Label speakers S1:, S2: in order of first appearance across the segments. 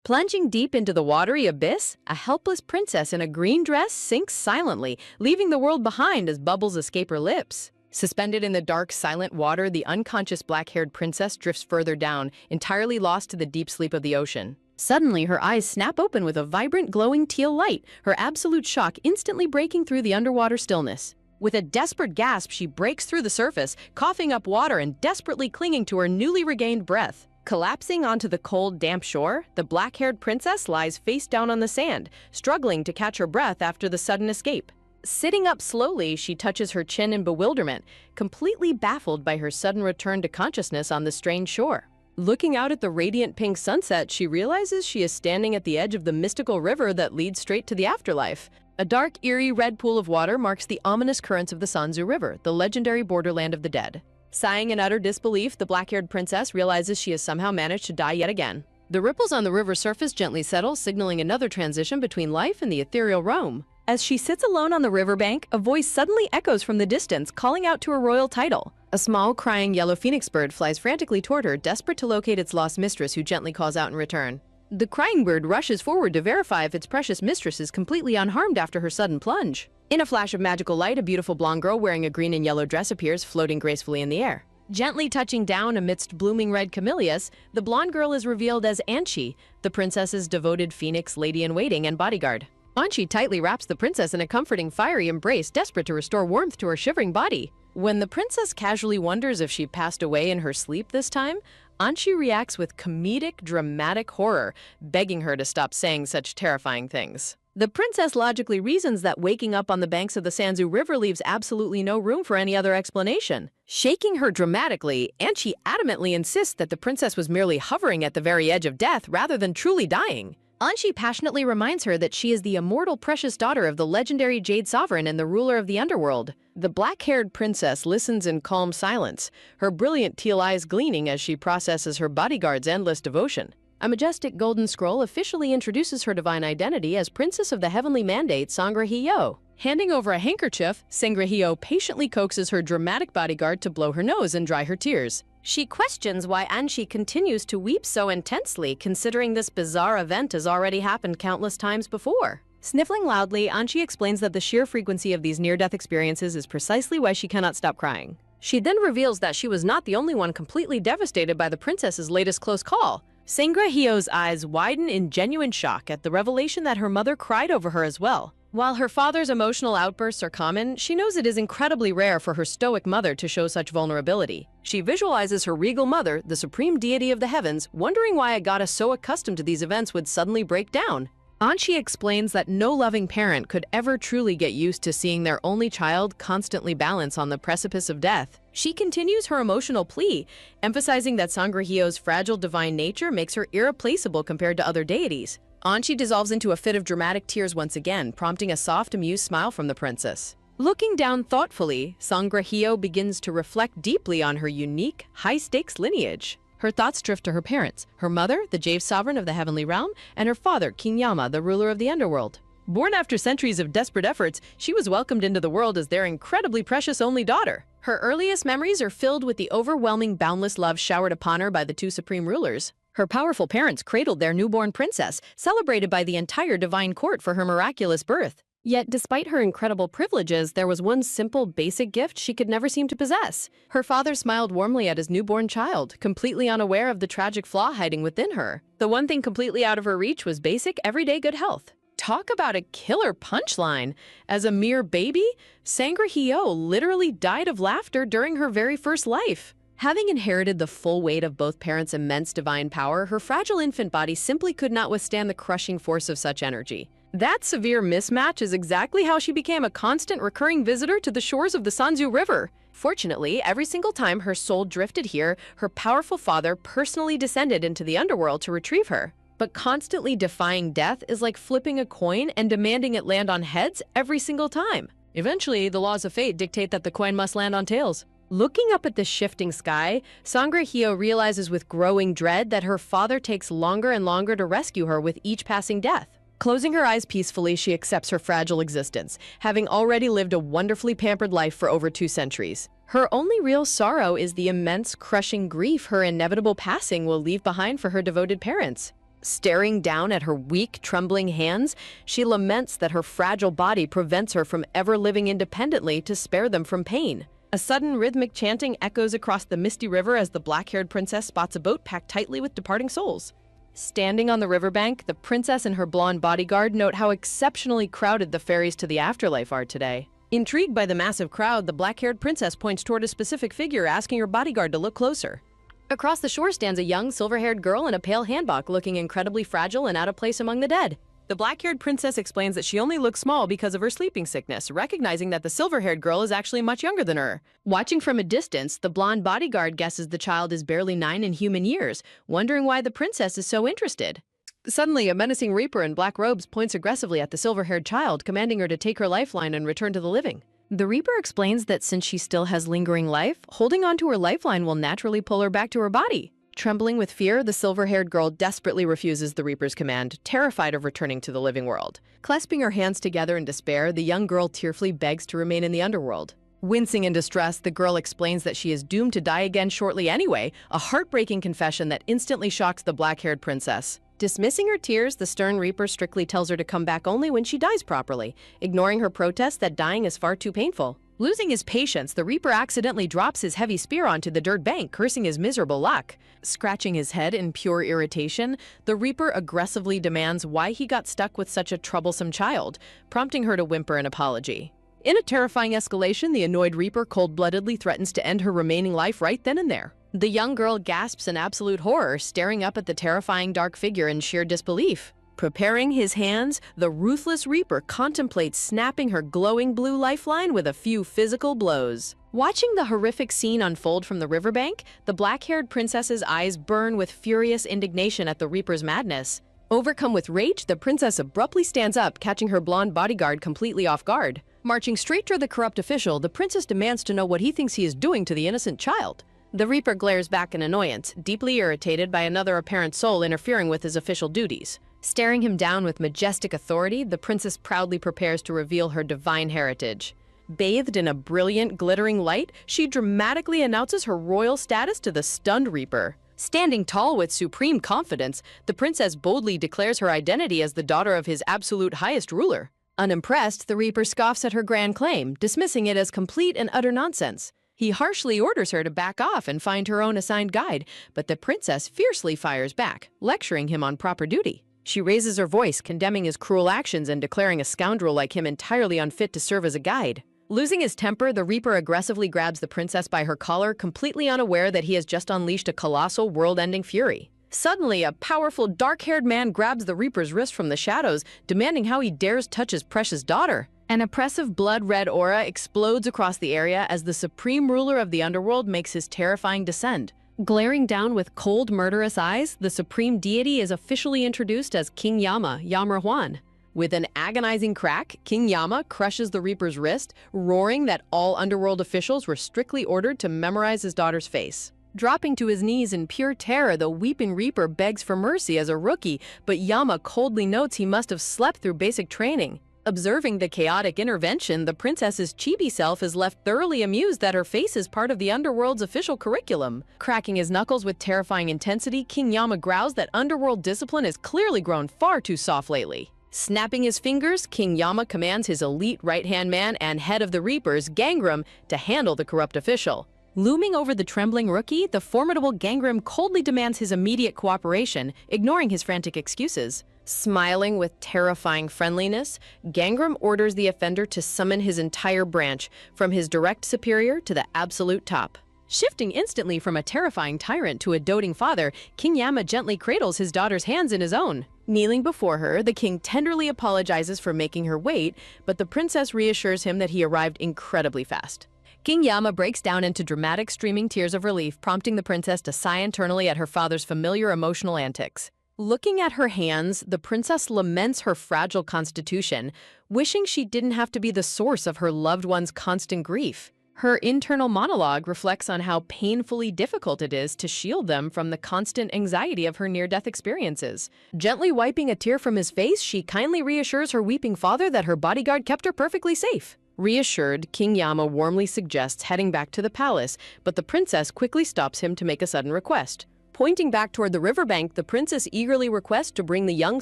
S1: Plunging deep into the watery abyss, a helpless princess in a green dress sinks silently, leaving the world behind as bubbles escape her lips. Suspended in the dark, silent water, the unconscious black-haired princess drifts further down, entirely lost to the deep sleep of the ocean. Suddenly, her eyes snap open with a vibrant, glowing teal light, her absolute shock instantly breaking through the underwater stillness. With a desperate gasp, she breaks through the surface, coughing up water and desperately clinging to her newly regained breath. Collapsing onto the cold, damp shore, the black-haired princess lies face down on the sand, struggling to catch her breath after the sudden escape. Sitting up slowly, she touches her chin in bewilderment, completely baffled by her sudden return to consciousness on the strange shore. Looking out at the radiant pink sunset, she realizes she is standing at the edge of the mystical river that leads straight to the afterlife. A dark, eerie red pool of water marks the ominous currents of the Sanzu River, the legendary borderland of the dead. Sighing in utter disbelief, the black-haired princess realizes she has somehow managed to die yet again. The ripples on the river's surface gently settle, signaling another transition between life and the ethereal realm. As she sits alone on the riverbank, a voice suddenly echoes from the distance, calling out to her royal title. A small, crying yellow phoenix bird flies frantically toward her, desperate to locate its lost mistress, who gently calls out in return. The crying bird rushes forward to verify if its precious mistress is completely unharmed after her sudden plunge. In a flash of magical light, a beautiful blonde girl wearing a green and yellow dress appears, floating gracefully in the air. Gently touching down amidst blooming red camellias, the blonde girl is revealed as Anchi, the princess's devoted phoenix lady-in-waiting and bodyguard. Anchi tightly wraps the princess in a comforting, fiery embrace, desperate to restore warmth to her shivering body. When the princess casually wonders if she passed away in her sleep this time, Anchi reacts with comedic, dramatic horror, begging her to stop saying such terrifying things. The princess logically reasons that waking up on the banks of the Sanzu River leaves absolutely no room for any other explanation. Shaking her dramatically, Anchi adamantly insists that the princess was merely hovering at the very edge of death rather than truly dying. Anchi passionately reminds her that she is the immortal precious daughter of the legendary Jade Sovereign and the ruler of the underworld. The black-haired princess listens in calm silence, her brilliant teal eyes gleaming as she processes her bodyguard's endless devotion. A majestic golden scroll officially introduces her divine identity as Princess of the Heavenly Mandate, Sangrahiyo. Handing over a handkerchief, Sangrahiyo patiently coaxes her dramatic bodyguard to blow her nose and dry her tears. She questions why Anchi continues to weep so intensely, considering this bizarre event has already happened countless times before. Sniffling loudly, Anchi explains that the sheer frequency of these near-death experiences is precisely why she cannot stop crying. She then reveals that she was not the only one completely devastated by the princess's latest close call. Sangrahiyo's eyes widen in genuine shock at the revelation that her mother cried over her as well. While her father's emotional outbursts are common, she knows it is incredibly rare for her stoic mother to show such vulnerability. She visualizes her regal mother, the supreme deity of the heavens, wondering why a goddess so accustomed to these events would suddenly break down. Anchi explains that no loving parent could ever truly get used to seeing their only child constantly balance on the precipice of death. She continues her emotional plea, emphasizing that Sangrahiyo's fragile divine nature makes her irreplaceable compared to other deities. Anchi dissolves into a fit of dramatic tears once again, prompting a soft, amused smile from the princess. Looking down thoughtfully, Sangrahiyo begins to reflect deeply on her unique, high-stakes lineage. Her thoughts drift to her parents, her mother, the Jade Sovereign of the Heavenly Realm, and her father, King Yama, the ruler of the underworld. Born after centuries of desperate efforts, she was welcomed into the world as their incredibly precious only daughter. Her earliest memories are filled with the overwhelming, boundless love showered upon her by the two supreme rulers. Her powerful parents cradled their newborn princess, celebrated by the entire divine court for her miraculous birth. Yet, despite her incredible privileges, there was one simple, basic gift she could never seem to possess. Her father smiled warmly at his newborn child, completely unaware of the tragic flaw hiding within her. The one thing completely out of her reach was basic, everyday good health. Talk about a killer punchline! As a mere baby, Sangrahiyo literally died of laughter during her very first life. Having inherited the full weight of both parents' immense divine power, her fragile infant body simply could not withstand the crushing force of such energy. That severe mismatch is exactly how she became a constant recurring visitor to the shores of the Sanzu River. Fortunately, every single time her soul drifted here, her powerful father personally descended into the underworld to retrieve her. But constantly defying death is like flipping a coin and demanding it land on heads every single time. Eventually, the laws of fate dictate that the coin must land on tails. Looking up at the shifting sky, Sangrahiyo realizes with growing dread that her father takes longer and longer to rescue her with each passing death. Closing her eyes peacefully, she accepts her fragile existence, having already lived a wonderfully pampered life for over 2 centuries. Her only real sorrow is the immense, crushing grief her inevitable passing will leave behind for her devoted parents. Staring down at her weak, trembling hands, she laments that her fragile body prevents her from ever living independently to spare them from pain. A sudden rhythmic chanting echoes across the misty river as the black-haired princess spots a boat packed tightly with departing souls. Standing on the riverbank, the princess and her blonde bodyguard note how exceptionally crowded the ferries to the afterlife are today. Intrigued by the massive crowd, the black-haired princess points toward a specific figure, asking her bodyguard to look closer. Across the shore stands a young, silver-haired girl in a pale hanbok, looking incredibly fragile and out of place among the dead. The black-haired princess explains that she only looks small because of her sleeping sickness, recognizing that the silver-haired girl is actually much younger than her. Watching from a distance, the blonde bodyguard guesses the child is barely 9 in human years, wondering why the princess is so interested. Suddenly, a menacing reaper in black robes points aggressively at the silver-haired child, commanding her to take her lifeline and return to the living. The reaper explains that since she still has lingering life, holding onto her lifeline will naturally pull her back to her body. Trembling with fear, the silver-haired girl desperately refuses the reaper's command, terrified of returning to the living world. Clasping her hands together in despair, the young girl tearfully begs to remain in the underworld. Wincing in distress, the girl explains that she is doomed to die again shortly anyway, a heartbreaking confession that instantly shocks the black-haired princess. Dismissing her tears, the stern reaper strictly tells her to come back only when she dies properly, ignoring her protest that dying is far too painful. Losing his patience, the reaper accidentally drops his heavy spear onto the dirt bank, cursing his miserable luck. Scratching his head in pure irritation, the reaper aggressively demands why he got stuck with such a troublesome child, prompting her to whimper an apology. In a terrifying escalation, the annoyed reaper cold-bloodedly threatens to end her remaining life right then and there. The young girl gasps in absolute horror, staring up at the terrifying dark figure in sheer disbelief. Preparing his hands, the ruthless reaper contemplates snapping her glowing blue lifeline with a few physical blows. Watching the horrific scene unfold from the riverbank, the black-haired princess's eyes burn with furious indignation at the reaper's madness. Overcome with rage, the princess abruptly stands up, catching her blonde bodyguard completely off guard. Marching straight toward the corrupt official, the princess demands to know what he thinks he is doing to the innocent child. The reaper glares back in annoyance, deeply irritated by another apparent soul interfering with his official duties. Staring him down with majestic authority, the princess proudly prepares to reveal her divine heritage. Bathed in a brilliant, glittering light, she dramatically announces her royal status to the stunned reaper. Standing tall with supreme confidence, the princess boldly declares her identity as the daughter of his absolute highest ruler. Unimpressed, the reaper scoffs at her grand claim, dismissing it as complete and utter nonsense. He harshly orders her to back off and find her own assigned guide, but the princess fiercely fires back, lecturing him on proper duty. She raises her voice, condemning his cruel actions and declaring a scoundrel like him entirely unfit to serve as a guide. Losing his temper, the reaper aggressively grabs the princess by her collar, completely unaware that he has just unleashed a colossal, world-ending fury. Suddenly, a powerful, dark-haired man grabs the reaper's wrist from the shadows, demanding how he dares touch his precious daughter. An oppressive blood-red aura explodes across the area as the supreme ruler of the underworld makes his terrifying descent. Glaring down with cold, murderous eyes, the supreme deity is officially introduced as King Yama, Yamarhuan. With an agonizing crack, King Yama crushes the reaper's wrist, roaring that all underworld officials were strictly ordered to memorize his daughter's face. Dropping to his knees in pure terror, the weeping reaper begs for mercy as a rookie, but Yama coldly notes he must have slept through basic training. Observing the chaotic intervention, the princess's chibi self is left thoroughly amused that her face is part of the underworld's official curriculum. Cracking his knuckles with terrifying intensity, King Yama growls that underworld discipline has clearly grown far too soft lately. Snapping his fingers, King Yama commands his elite right-hand man and head of the Reapers, Gangram, to handle the corrupt official. Looming over the trembling rookie, the formidable Gangram coldly demands his immediate cooperation, ignoring his frantic excuses. Smiling with terrifying friendliness, Gangram orders the offender to summon his entire branch, from his direct superior to the absolute top. Shifting instantly from a terrifying tyrant to a doting father, King Yama gently cradles his daughter's hands in his own. Kneeling before her, the king tenderly apologizes for making her wait, but the princess reassures him that he arrived incredibly fast. King Yama breaks down into dramatic streaming tears of relief, prompting the princess to sigh internally at her father's familiar emotional antics. Looking at her hands, the princess laments her fragile constitution, wishing she didn't have to be the source of her loved one's constant grief. Her internal monologue reflects on how painfully difficult it is to shield them from the constant anxiety of her near-death experiences. Gently wiping a tear from his face, she kindly reassures her weeping father that her bodyguard kept her perfectly safe. Reassured, King Yama warmly suggests heading back to the palace, but the princess quickly stops him to make a sudden request.
S2: Pointing back toward the riverbank, the princess eagerly requests to bring the young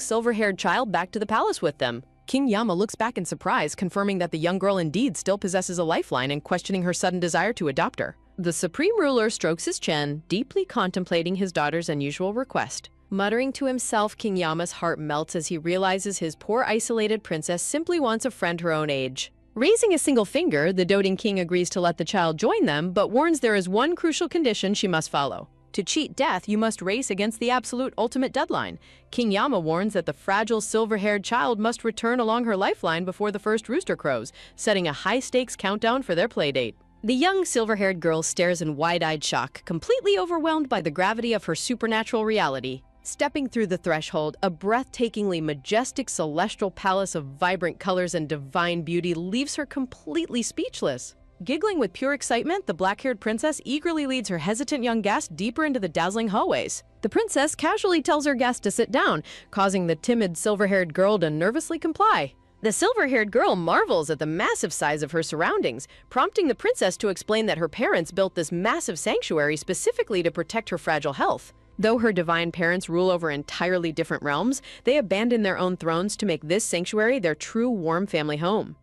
S2: silver-haired child back to the palace with them.
S1: King Yama looks back in surprise, confirming that the young girl indeed still possesses a lifeline and questioning her sudden desire to adopt her. The supreme ruler strokes his chin, deeply contemplating his daughter's unusual request. Muttering to himself, King Yama's heart melts as he realizes his poor isolated princess simply wants a friend her own age. Raising a single finger, the doting king agrees to let the child join them, but warns there is one crucial condition she must follow. To cheat death, you must race against the absolute ultimate deadline. King Yama warns that the fragile silver-haired child must return along her lifeline before the first rooster crows, setting a high-stakes countdown for their playdate. The young silver-haired girl stares in wide-eyed shock, completely overwhelmed by the gravity of her supernatural reality. Stepping through the threshold, a breathtakingly majestic celestial palace of vibrant colors and divine beauty leaves her completely speechless. Giggling with pure excitement, the black-haired princess eagerly leads her hesitant young guest deeper into the dazzling hallways. The princess casually tells her guest to sit down, causing the timid silver-haired girl to nervously comply. The silver-haired girl marvels at the massive size of her surroundings, prompting the princess to explain that her parents built this massive sanctuary specifically to protect her fragile health. Though her divine parents rule over entirely different realms, they abandon their own thrones to make this sanctuary their true warm family home.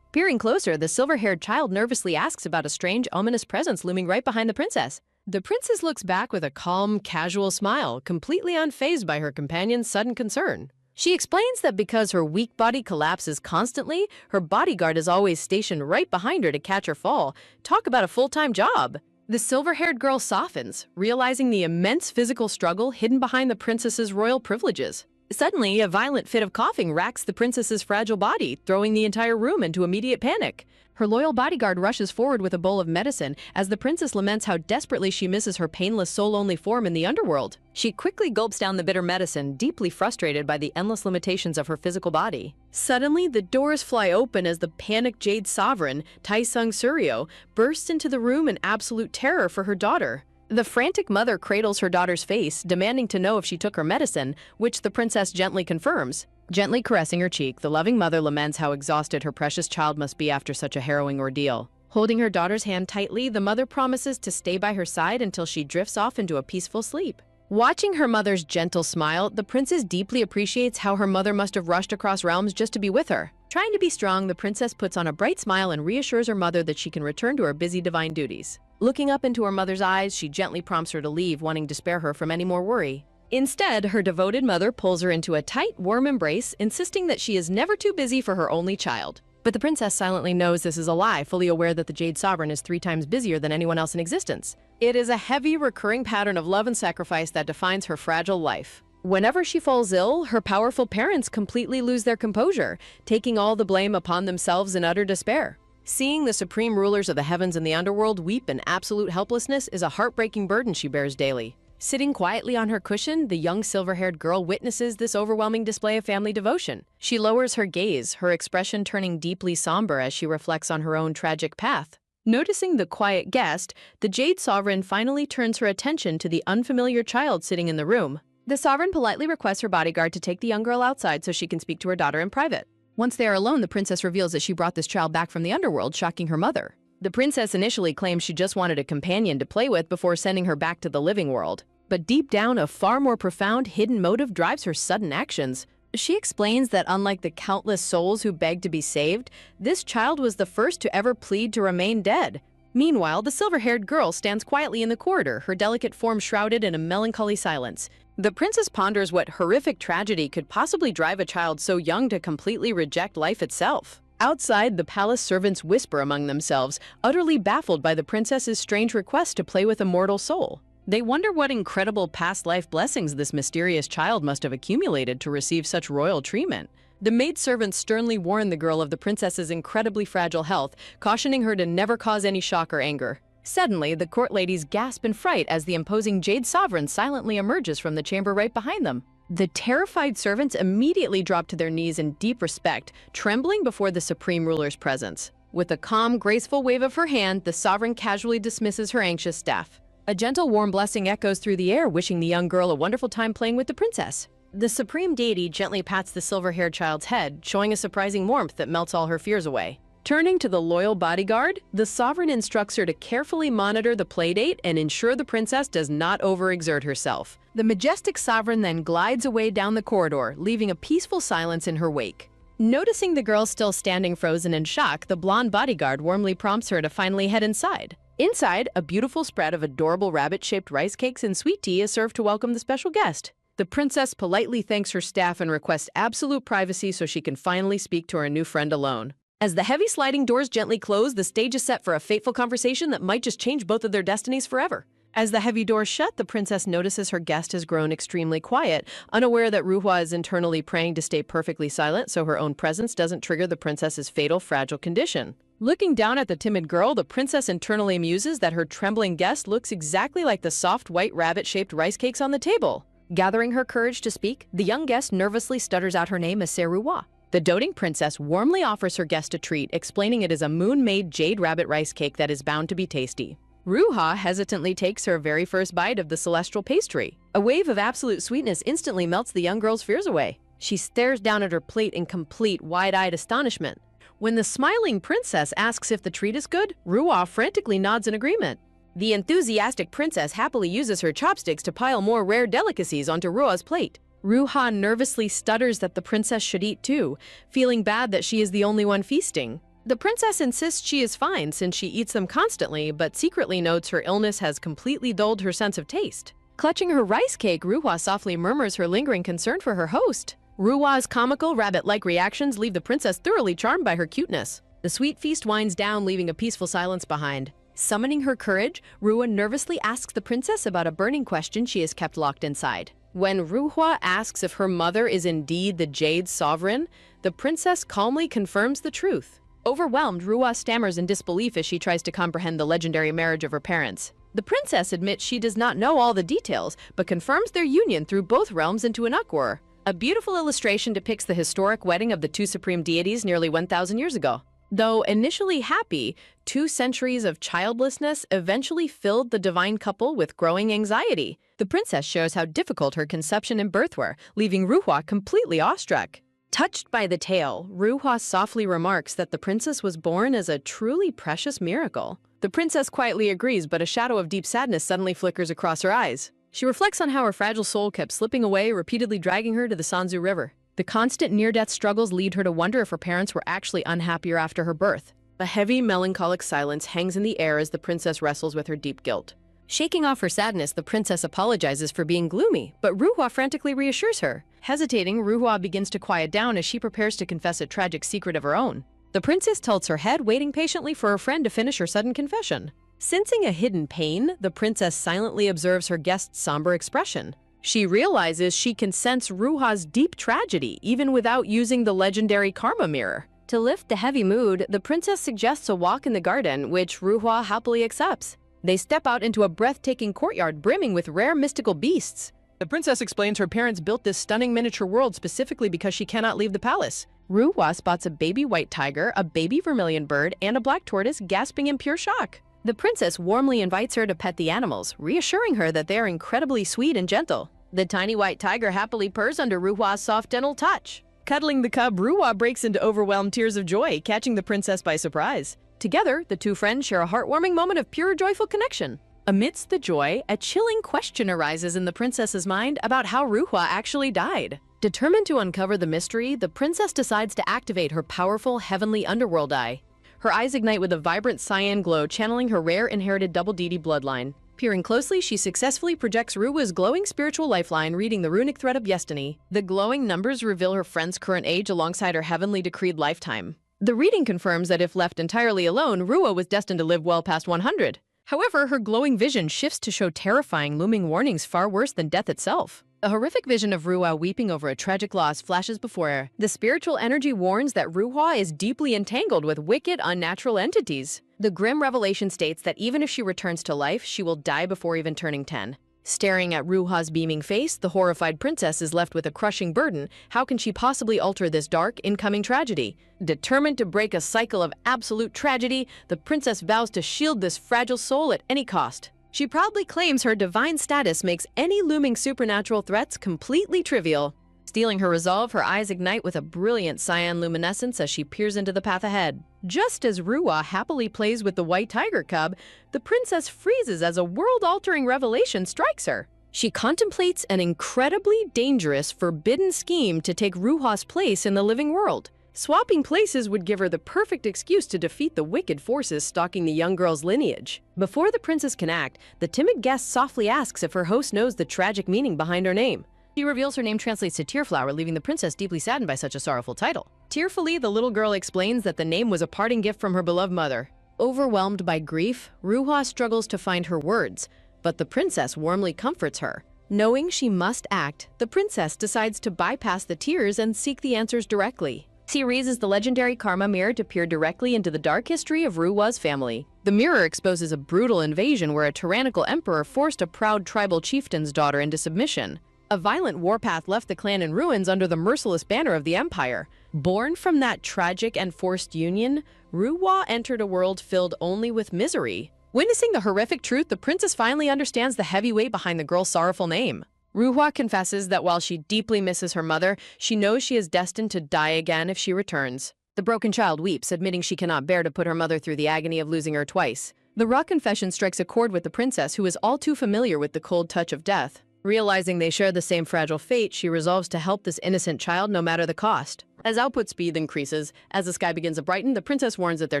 S1: Peering closer, the silver-haired child nervously asks about a strange, ominous presence looming right behind the princess. The princess looks back with a calm, casual smile, completely unfazed by her companion's sudden concern. She explains that because her weak body collapses constantly, her bodyguard is always stationed right behind her to catch her fall. Talk about a full-time job! The silver-haired girl softens, realizing the immense physical struggle hidden behind the princess's royal privileges. Suddenly, a violent fit of coughing racks the princess's fragile body, throwing the entire room into immediate panic. Her loyal bodyguard rushes forward with a bowl of medicine as the princess laments how desperately she misses her painless soul-only form in the underworld. She quickly gulps down the bitter medicine, deeply frustrated by the endless limitations of her physical body. Suddenly, the doors fly open as the panicked Jade Sovereign, Taesung Suryo, bursts into the room in absolute terror for her daughter. The frantic mother cradles her daughter's face, demanding to know if she took her medicine, which the princess gently confirms. Gently caressing her cheek, the loving mother laments how exhausted her precious child must be after such a harrowing ordeal. Holding her daughter's hand tightly, the mother promises to stay by her side until she drifts off into a peaceful sleep. Watching her mother's gentle smile, the princess deeply appreciates how her mother must have rushed across realms just to be with her. Trying to be strong, the princess puts on a bright smile and reassures her mother that she can return to her busy divine duties. Looking up into her mother's eyes, she gently prompts her to leave, wanting to spare her from any more worry. Instead, her devoted mother pulls her into a tight, warm embrace, insisting that she is never too busy for her only child. But the princess silently knows this is a lie, fully aware that the Jade Sovereign is 3 times busier than anyone else in existence. It is a heavy, recurring pattern of love and sacrifice that defines her fragile life. Whenever she falls ill, her powerful parents completely lose their composure, taking all the blame upon themselves in utter despair. Seeing the supreme rulers of the heavens and the underworld weep in absolute helplessness is a heartbreaking burden she bears daily. Sitting quietly on her cushion, the young silver-haired girl witnesses this overwhelming display of family devotion. She lowers her gaze, her expression turning deeply somber as she reflects on her own tragic path. Noticing the quiet guest, the Jade Sovereign finally turns her attention to the unfamiliar child sitting in the room. The Sovereign politely requests her bodyguard to take the young girl outside so she can speak to her daughter in private. Once they are alone, the princess reveals that she brought this child back from the underworld, shocking her mother. The princess initially claims she just wanted a companion to play with before sending her back to the living world. But deep down, a far more profound hidden motive drives her sudden actions. She explains that unlike the countless souls who begged to be saved, this child was the first to ever plead to remain dead. Meanwhile, the silver-haired girl stands quietly in the corridor, her delicate form shrouded in a melancholy silence. The princess ponders what horrific tragedy could possibly drive a child so young to completely reject life itself. Outside, the palace servants whisper among themselves, utterly baffled by the princess's strange request to play with a mortal soul. They wonder what incredible past life blessings this mysterious child must have accumulated to receive such royal treatment. The maidservants sternly warn the girl of the princess's incredibly fragile health, cautioning her to never cause any shock or anger. Suddenly, the court ladies gasp in fright as the imposing Jade Sovereign silently emerges from the chamber right behind them. The terrified servants immediately drop to their knees in deep respect, trembling before the supreme ruler's presence. With a calm, graceful wave of her hand, the sovereign casually dismisses her anxious staff. A gentle, warm blessing echoes through the air, wishing the young girl a wonderful time playing with the princess. The supreme deity gently pats the silver-haired child's head, showing a surprising warmth that melts all her fears away.
S2: Turning to the loyal bodyguard, the sovereign instructs her to carefully monitor the playdate and ensure the princess does not overexert herself.
S1: The majestic sovereign then glides away down the corridor, leaving a peaceful silence in her wake. Noticing the girl still standing frozen in shock, the blonde bodyguard warmly prompts her to finally head inside. Inside, a beautiful spread of adorable rabbit-shaped rice cakes and sweet tea is served to welcome the special guest. The princess politely thanks her staff and requests absolute privacy so she can finally speak to her new friend alone. As the heavy sliding doors gently close, the stage is set for a fateful conversation that might just change both of their destinies forever. As the heavy doors shut, the princess notices her guest has grown extremely quiet, unaware that Ruhwa is internally praying to stay perfectly silent so her own presence doesn't trigger the princess's fatal, fragile condition. Looking down at the timid girl, the princess internally muses that her trembling guest looks exactly like the soft, white, rabbit-shaped rice cakes on the table. Gathering her courage to speak, the young guest nervously stutters out her name as Ruhwa. The doting princess warmly offers her guest a treat, explaining it is a moon-made jade rabbit rice cake that is bound to be tasty. Ruhwa hesitantly takes her very first bite of the celestial pastry. A wave of absolute sweetness instantly melts the young girl's fears away. She stares down at her plate in complete, wide-eyed astonishment. When the smiling princess asks if the treat is good, Ruhwa frantically nods in agreement. The enthusiastic princess happily uses her chopsticks to pile more rare delicacies onto Ruhwa's plate. Ruhwa nervously stutters that the princess should eat too, feeling bad that she is the only one feasting. The princess insists she is fine since she eats them constantly, but secretly notes her illness has completely dulled her sense of taste. Clutching her rice cake, Ruhwa softly murmurs her lingering concern for her host. Ruhwa's comical, rabbit-like reactions leave the princess thoroughly charmed by her cuteness. The sweet feast winds down, leaving a peaceful silence behind. Summoning her courage, Ruhwa nervously asks the princess about a burning question she has kept locked inside. When Ruhwa asks if her mother is indeed the Jade Sovereign, the princess calmly confirms the truth. Overwhelmed, Ruhwa stammers in disbelief as she tries to comprehend the legendary marriage of her parents. The princess admits she does not know all the details, but confirms their union through both realms into an ukwar. A beautiful illustration depicts the historic wedding of the two supreme deities nearly 1,000 years ago. Though initially happy, 2 centuries of childlessness eventually filled the divine couple with growing anxiety. The princess shows how difficult her conception and birth were, leaving Ruhwa completely awestruck. Touched by the tale, Ruhwa softly remarks that the princess was born as a truly precious miracle. The princess quietly agrees, but a shadow of deep sadness suddenly flickers across her eyes. She reflects on how her fragile soul kept slipping away, repeatedly dragging her to the Sanzu River. The constant near-death struggles lead her to wonder if her parents were actually unhappier after her birth. A heavy, melancholic silence hangs in the air as the princess wrestles with her deep guilt. Shaking off her sadness, the princess apologizes for being gloomy, but Ruhwa frantically reassures her. Hesitating, Ruhwa begins to quiet down as she prepares to confess a tragic secret of her own. The princess tilts her head, waiting patiently for her friend to finish her sudden confession. Sensing a hidden pain, the princess silently observes her guest's somber expression. She realizes she can sense Ruhwa's deep tragedy, even without using the legendary karma mirror. To lift the heavy mood, the princess suggests a walk in the garden, which Ruhwa happily accepts. They step out into a breathtaking courtyard brimming with rare mystical beasts. The princess explains her parents built this stunning miniature world specifically because she cannot leave the palace. Ruhwa spots a baby white tiger, a baby vermilion bird, and a black tortoise gasping in pure shock. The princess warmly invites her to pet the animals, reassuring her that they are incredibly sweet and gentle. The tiny white tiger happily purrs under Ruhwa's soft gentle touch. Cuddling the cub, Ruhwa breaks into overwhelmed tears of joy, catching the princess by surprise. Together, the two friends share a heartwarming moment of pure joyful connection. Amidst the joy, a chilling question arises in the princess's mind about how Ruhwa actually died. Determined to uncover the mystery, the princess decides to activate her powerful heavenly underworld eye. Her eyes ignite with a vibrant cyan glow, channeling her rare inherited double deity bloodline. Peering closely, she successfully projects Ruhwa's glowing spiritual lifeline, reading the runic thread of destiny. The glowing numbers reveal her friend's current age alongside her heavenly decreed lifetime. The reading confirms that if left entirely alone, Ruhwa was destined to live well past 100. However, her glowing vision shifts to show terrifying, looming warnings far worse than death itself. A horrific vision of Ruhwa weeping over a tragic loss flashes before her. The spiritual energy warns that Ruhwa is deeply entangled with wicked, unnatural entities. The grim revelation states that even if she returns to life, she will die before even turning 10. Staring at Ruhwa's beaming face, the horrified princess is left with a crushing burden. How can she possibly alter this dark, incoming tragedy? Determined to break a cycle of absolute tragedy, the princess vows to shield this fragile soul at any cost. She proudly claims her divine status makes any looming supernatural threats completely trivial. Stealing her resolve, her eyes ignite with a brilliant cyan luminescence as she peers into the path ahead. Just as Ruhwa happily plays with the white tiger cub, the princess freezes as a world-altering revelation strikes her. She contemplates an incredibly dangerous, forbidden scheme to take Ruhwa's place in the living world. Swapping places would give her the perfect excuse to defeat the wicked forces stalking the young girl's lineage. Before the princess can act, the timid guest softly asks if her host knows the tragic meaning behind her name. She reveals her name translates to tearflower, leaving the princess deeply saddened by such a sorrowful title. Tearfully, the little girl explains that the name was a parting gift from her beloved mother. Overwhelmed by grief, Ruhwa struggles to find her words, but the princess warmly comforts her. Knowing she must act, the princess decides to bypass the tears and seek the answers directly. She raises the legendary karma mirror to peer directly into the dark history of Ruhwa's family. The mirror exposes a brutal invasion where a tyrannical emperor forced a proud tribal chieftain's daughter into submission. A violent warpath left the clan in ruins under the merciless banner of the empire. Born from that tragic and forced union, Ruhwa entered a world filled only with misery. Witnessing the horrific truth, the princess finally understands the heavy weight behind the girl's sorrowful name. Ruhwa confesses that while she deeply misses her mother, she knows she is destined to die again if she returns. The broken child weeps, admitting she cannot bear to put her mother through the agony of losing her twice. The raw confession strikes a chord with the princess, who is all too familiar with the cold touch of death. Realizing they share the same fragile fate, she resolves to help this innocent child no matter the cost. As output speed increases, as the sky begins to brighten, the princess warns that their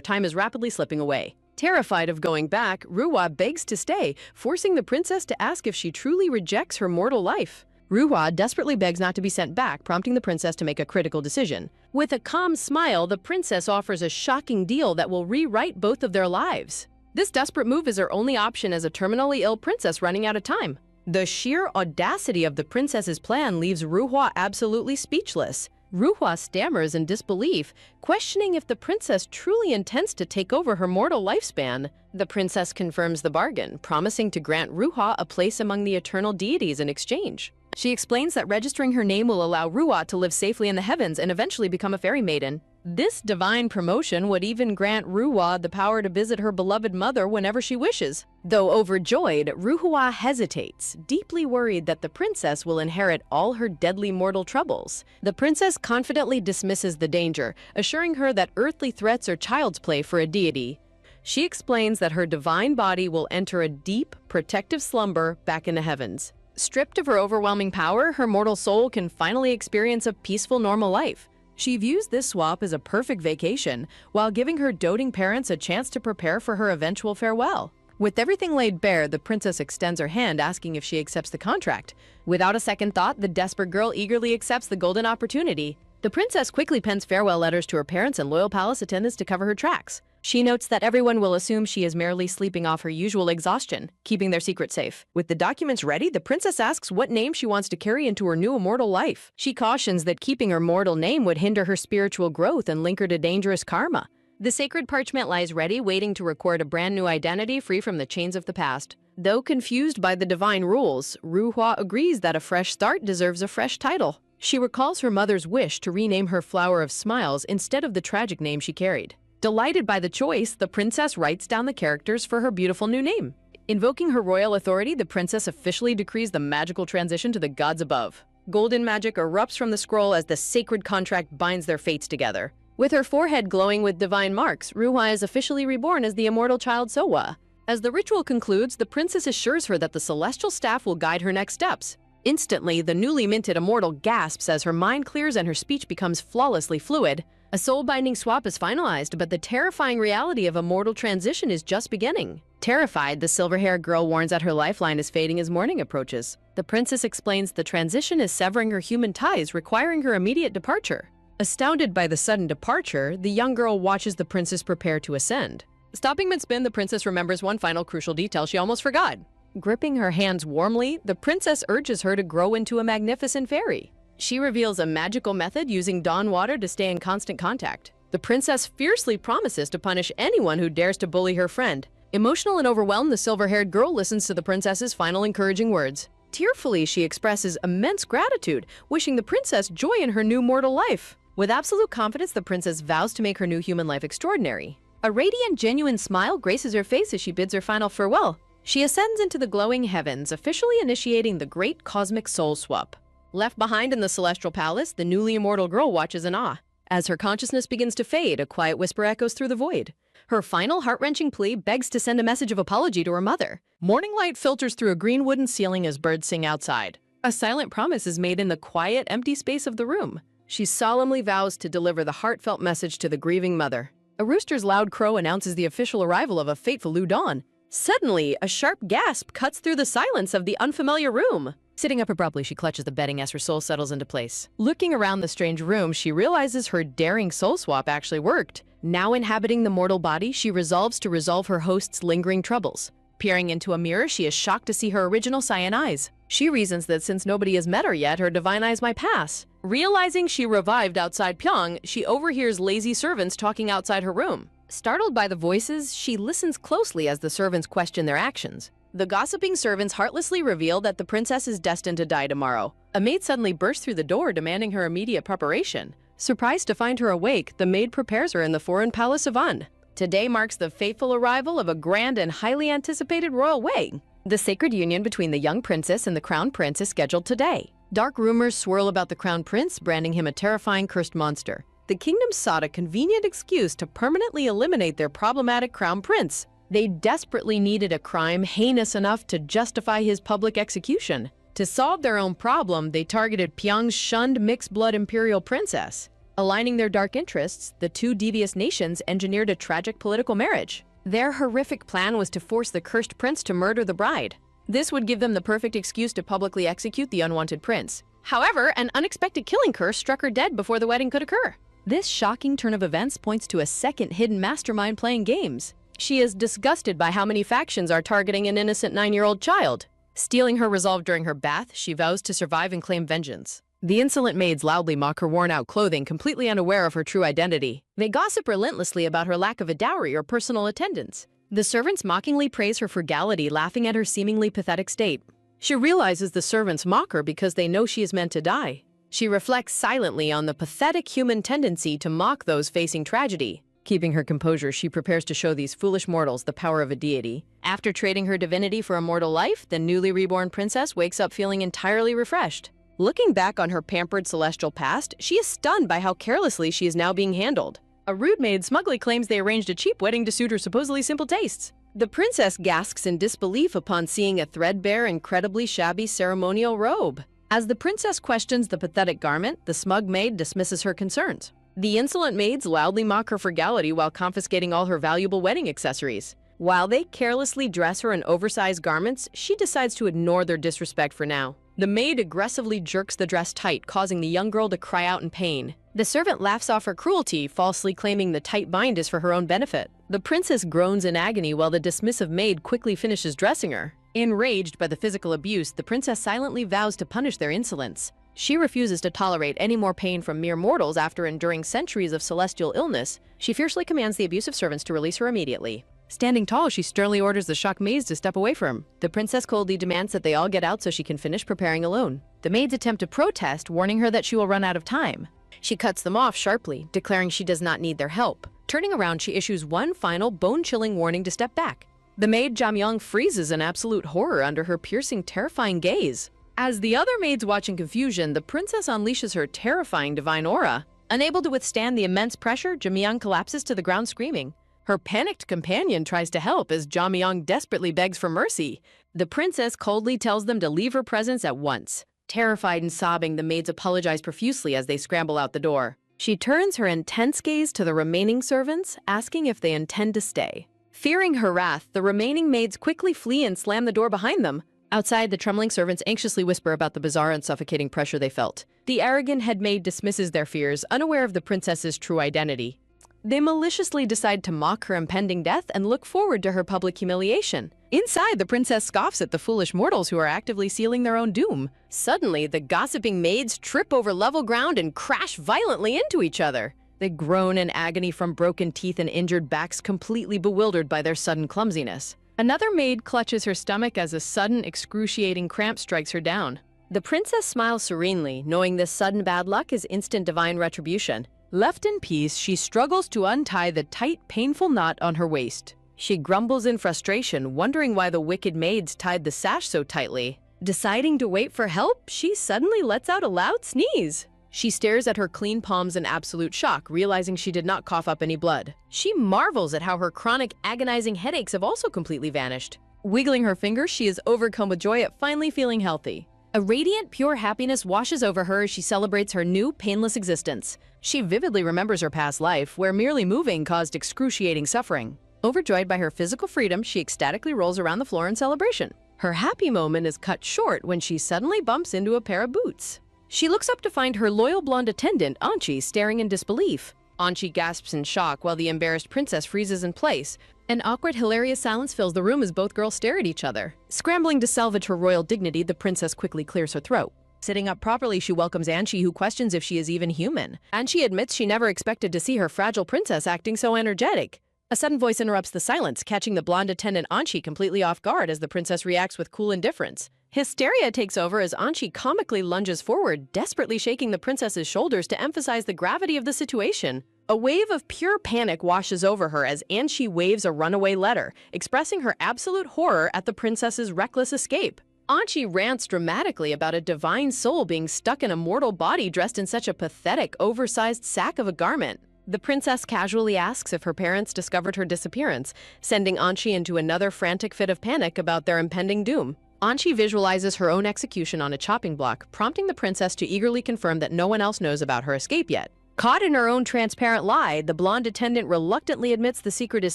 S1: time is rapidly slipping away. Terrified of going back, Ruhwa begs to stay, forcing the princess to ask if she truly rejects her mortal life. Ruhwa desperately begs not to be sent back, prompting the princess to make a critical decision. With a calm smile, the princess offers a shocking deal that will rewrite both of their lives. This desperate move is her only option as a terminally ill princess running out of time. The sheer audacity of the princess's plan leaves Ruhwa absolutely speechless. Ruhwa stammers in disbelief, questioning if the princess truly intends to take over her mortal lifespan. The princess confirms the bargain, promising to grant Ruhwa a place among the eternal deities in exchange. She explains that registering her name will allow Ruhwa to live safely in the heavens and eventually become a fairy maiden. This divine promotion would even grant Ruhwa the power to visit her beloved mother whenever she wishes. Though overjoyed, Ruhwa hesitates, deeply worried that the princess will inherit all her deadly mortal troubles. The princess confidently dismisses the danger, assuring her that earthly threats are child's play for a deity. She explains that her divine body will enter a deep, protective slumber back in the heavens. Stripped of her overwhelming power, her mortal soul can finally experience a peaceful, normal life. She views this swap as a perfect vacation, while giving her doting parents a chance to prepare for her eventual farewell. With everything laid bare, the princess extends her hand, asking if she accepts the contract. Without a second thought, the desperate girl eagerly accepts the golden opportunity. The princess quickly pens farewell letters to her parents and loyal palace attendants to cover her tracks. She notes that everyone will assume she is merely sleeping off her usual exhaustion, keeping their secret safe. With the documents ready, the princess asks what name she wants to carry into her new immortal life. She cautions that keeping her mortal name would hinder her spiritual growth and link her to dangerous karma. The sacred parchment lies ready, waiting to record a brand new identity free from the chains of the past. Though confused by the divine rules, Ruhwa agrees that a fresh start deserves a fresh title. She recalls her mother's wish to rename her Flower of Smiles instead of the tragic name she carried. Delighted by the choice, the princess writes down the characters for her beautiful new name. Invoking her royal authority, the princess officially decrees the magical transition to the gods above. Golden magic erupts from the scroll as the sacred contract binds their fates together. With her forehead glowing with divine marks, Ruhwa is officially reborn as the immortal child Sowa. As the ritual concludes, the princess assures her that the celestial staff will guide her next steps. Instantly, the newly minted immortal gasps as her mind clears and her speech becomes flawlessly fluid. A soul-binding swap is finalized, but the terrifying reality of a mortal transition is just beginning. Terrified, the silver-haired girl warns that her lifeline is fading as morning approaches. The princess explains the transition is severing her human ties, requiring her immediate departure. Astounded by the sudden departure, the young girl watches the princess prepare to ascend. Stopping mid-spin, the princess remembers one final crucial detail she almost forgot. Gripping her hands warmly, the princess urges her to grow into a magnificent fairy. She reveals a magical method using dawn water to stay in constant contact. The princess fiercely promises to punish anyone who dares to bully her friend. Emotional and overwhelmed, the silver-haired girl listens to the princess's final encouraging words. Tearfully, she expresses immense gratitude, wishing the princess joy in her new mortal life. With absolute confidence, the princess vows to make her new human life extraordinary. A radiant, genuine smile graces her face as she bids her final farewell. She ascends into the glowing heavens, officially initiating the great cosmic soul swap.
S2: Left behind in the celestial palace, the newly immortal girl watches in awe. As her consciousness begins to fade, a quiet whisper echoes through the void. Her final heart-wrenching plea begs to send a message of apology to her mother. Morning light filters through a green wooden ceiling as birds sing outside. A silent promise is made in the quiet, empty space of the room. She solemnly vows to deliver the heartfelt message to the grieving mother. A rooster's loud crow announces the official arrival of a fateful new dawn. Suddenly, a sharp gasp cuts through the silence of the unfamiliar room. Sitting up abruptly, she clutches the bedding as her soul settles into place. Looking around the strange room, she realizes her daring soul swap actually worked. Now inhabiting the mortal body, she resolves to resolve her host's lingering troubles. Peering into a mirror, she is shocked to see her original cyan eyes. She reasons that since nobody has met her yet, her divine eyes might pass. Realizing she revived outside Pyong, she overhears lazy servants talking outside her room. Startled by the voices, she listens closely as the servants question their actions. The gossiping servants heartlessly reveal that the princess is destined to die tomorrow. A maid suddenly bursts through the door, demanding her immediate preparation. Surprised to find her awake, the maid prepares her in the foreign palace of An. Today marks the fateful arrival of a grand and highly anticipated royal wedding. The sacred union between the young princess and the crown prince is scheduled today. Dark rumors swirl about the crown prince, branding him a terrifying cursed monster. The kingdom sought a convenient excuse to permanently eliminate their problematic crown prince. They desperately needed a crime heinous enough to justify his public execution. To solve their own problem, they targeted Pyong's shunned mixed-blood imperial princess. Aligning their dark interests, the two devious nations engineered a tragic political marriage. Their horrific plan was to force the cursed prince to murder the bride. This would give them the perfect excuse to publicly execute the unwanted prince. However, an unexpected killing curse struck her dead before the wedding could occur. This shocking turn of events points to a second hidden mastermind playing games. She is disgusted by how many factions are targeting an innocent 9-year-old child. Stealing her resolve during her bath, she vows to survive and claim vengeance. The insolent maids loudly mock her worn-out clothing, completely unaware of her true identity. They gossip relentlessly about her lack of a dowry or personal attendance. The servants mockingly praise her frugality, laughing at her seemingly pathetic state. She realizes the servants mock her because they know she is meant to die. She reflects silently on the pathetic human tendency to mock those facing tragedy. Keeping her composure, she prepares to show these foolish mortals the power of a deity. After trading her divinity for a mortal life, the newly reborn princess wakes up feeling entirely refreshed. Looking back on her pampered celestial past, she is stunned by how carelessly she is now being handled. A rude maid smugly claims they arranged a cheap wedding to suit her supposedly simple tastes. The princess gasps in disbelief upon seeing a threadbare, incredibly shabby ceremonial robe. As the princess questions the pathetic garment, the smug maid dismisses her concerns. The insolent maids loudly mock her frugality while confiscating all her valuable wedding accessories. While they carelessly dress her in oversized garments, she decides to ignore their disrespect for now. The maid aggressively jerks the dress tight, causing the young girl to cry out in pain. The servant laughs off her cruelty, falsely claiming the tight bind is for her own benefit. The princess groans in agony while the dismissive maid quickly finishes dressing her. Enraged by the physical abuse, the princess silently vows to punish their insolence. She refuses to tolerate any more pain from mere mortals after enduring centuries of celestial illness. She fiercely commands the abusive servants to release her immediately. Standing tall, she sternly orders the shocked maids to step away from him. The princess coldly demands that they all get out so she can finish preparing alone. The maids attempt to protest, warning her that she will run out of time. She cuts them off sharply, declaring she does not need their help. Turning around, she issues one final bone-chilling warning to step back. The maid Jamyang freezes in absolute horror under her piercing, terrifying gaze. As the other maids watch in confusion, the princess unleashes her terrifying divine aura. Unable to withstand the immense pressure, Jamyang collapses to the ground screaming. Her panicked companion tries to help as Jamyang desperately begs for mercy. The princess coldly tells them to leave her presence at once. Terrified and sobbing, the maids apologize profusely as they scramble out the door. She turns her intense gaze to the remaining servants, asking if they intend to stay. Fearing her wrath, the remaining maids quickly flee and slam the door behind them. Outside, the trembling servants anxiously whisper about the bizarre and suffocating pressure they felt. The arrogant head maid dismisses their fears, unaware of the princess's true identity. They maliciously decide to mock her impending death and look forward to her public humiliation. Inside, the princess scoffs at the foolish mortals who are actively sealing their own doom. Suddenly, the gossiping maids trip over level ground and crash violently into each other. They groan in agony from broken teeth and injured backs, completely bewildered by their sudden clumsiness. Another maid clutches her stomach as a sudden, excruciating cramp strikes her down. The princess smiles serenely, knowing this sudden bad luck is instant divine retribution. Left in peace, she struggles to untie the tight, painful knot on her waist. She grumbles in frustration, wondering why the wicked maids tied the sash so tightly. Deciding to wait for help, she suddenly lets out a loud sneeze. She stares at her clean palms in absolute shock, realizing she did not cough up any blood. She marvels at how her chronic, agonizing headaches have also completely vanished. Wiggling her fingers, she is overcome with joy at finally feeling healthy. A radiant, pure happiness washes over her as she celebrates her new, painless existence. She vividly remembers her past life, where merely moving caused excruciating suffering. Overjoyed by her physical freedom, she ecstatically rolls around the floor in celebration. Her happy moment is cut short when she suddenly bumps into a pair of boots. She looks up to find her loyal blonde attendant, Anchi, staring in disbelief. Anchi gasps in shock while the embarrassed princess freezes in place. An awkward, hilarious silence fills the room as both girls stare at each other. Scrambling to salvage her royal dignity, the princess quickly clears her throat. Sitting up properly, she welcomes Anchi, who questions if she is even human. Anchi admits she never expected to see her fragile princess acting so energetic. A sudden voice interrupts the silence, catching the blonde attendant Anchi completely off guard as the princess reacts with cool indifference. Hysteria takes over as Anchi comically lunges forward, desperately shaking the princess's shoulders to emphasize the gravity of the situation. A wave of pure panic washes over her as Anchi waves a runaway letter, expressing her absolute horror at the princess's reckless escape. Anchi rants dramatically about a divine soul being stuck in a mortal body dressed in such a pathetic, oversized sack of a garment. The princess casually asks if her parents discovered her disappearance, sending Anchi into another frantic fit of panic about their impending doom. Anchi visualizes her own execution on a chopping block, prompting the princess to eagerly confirm that no one else knows about her escape yet. Caught in her own transparent lie, the blonde attendant reluctantly admits the secret is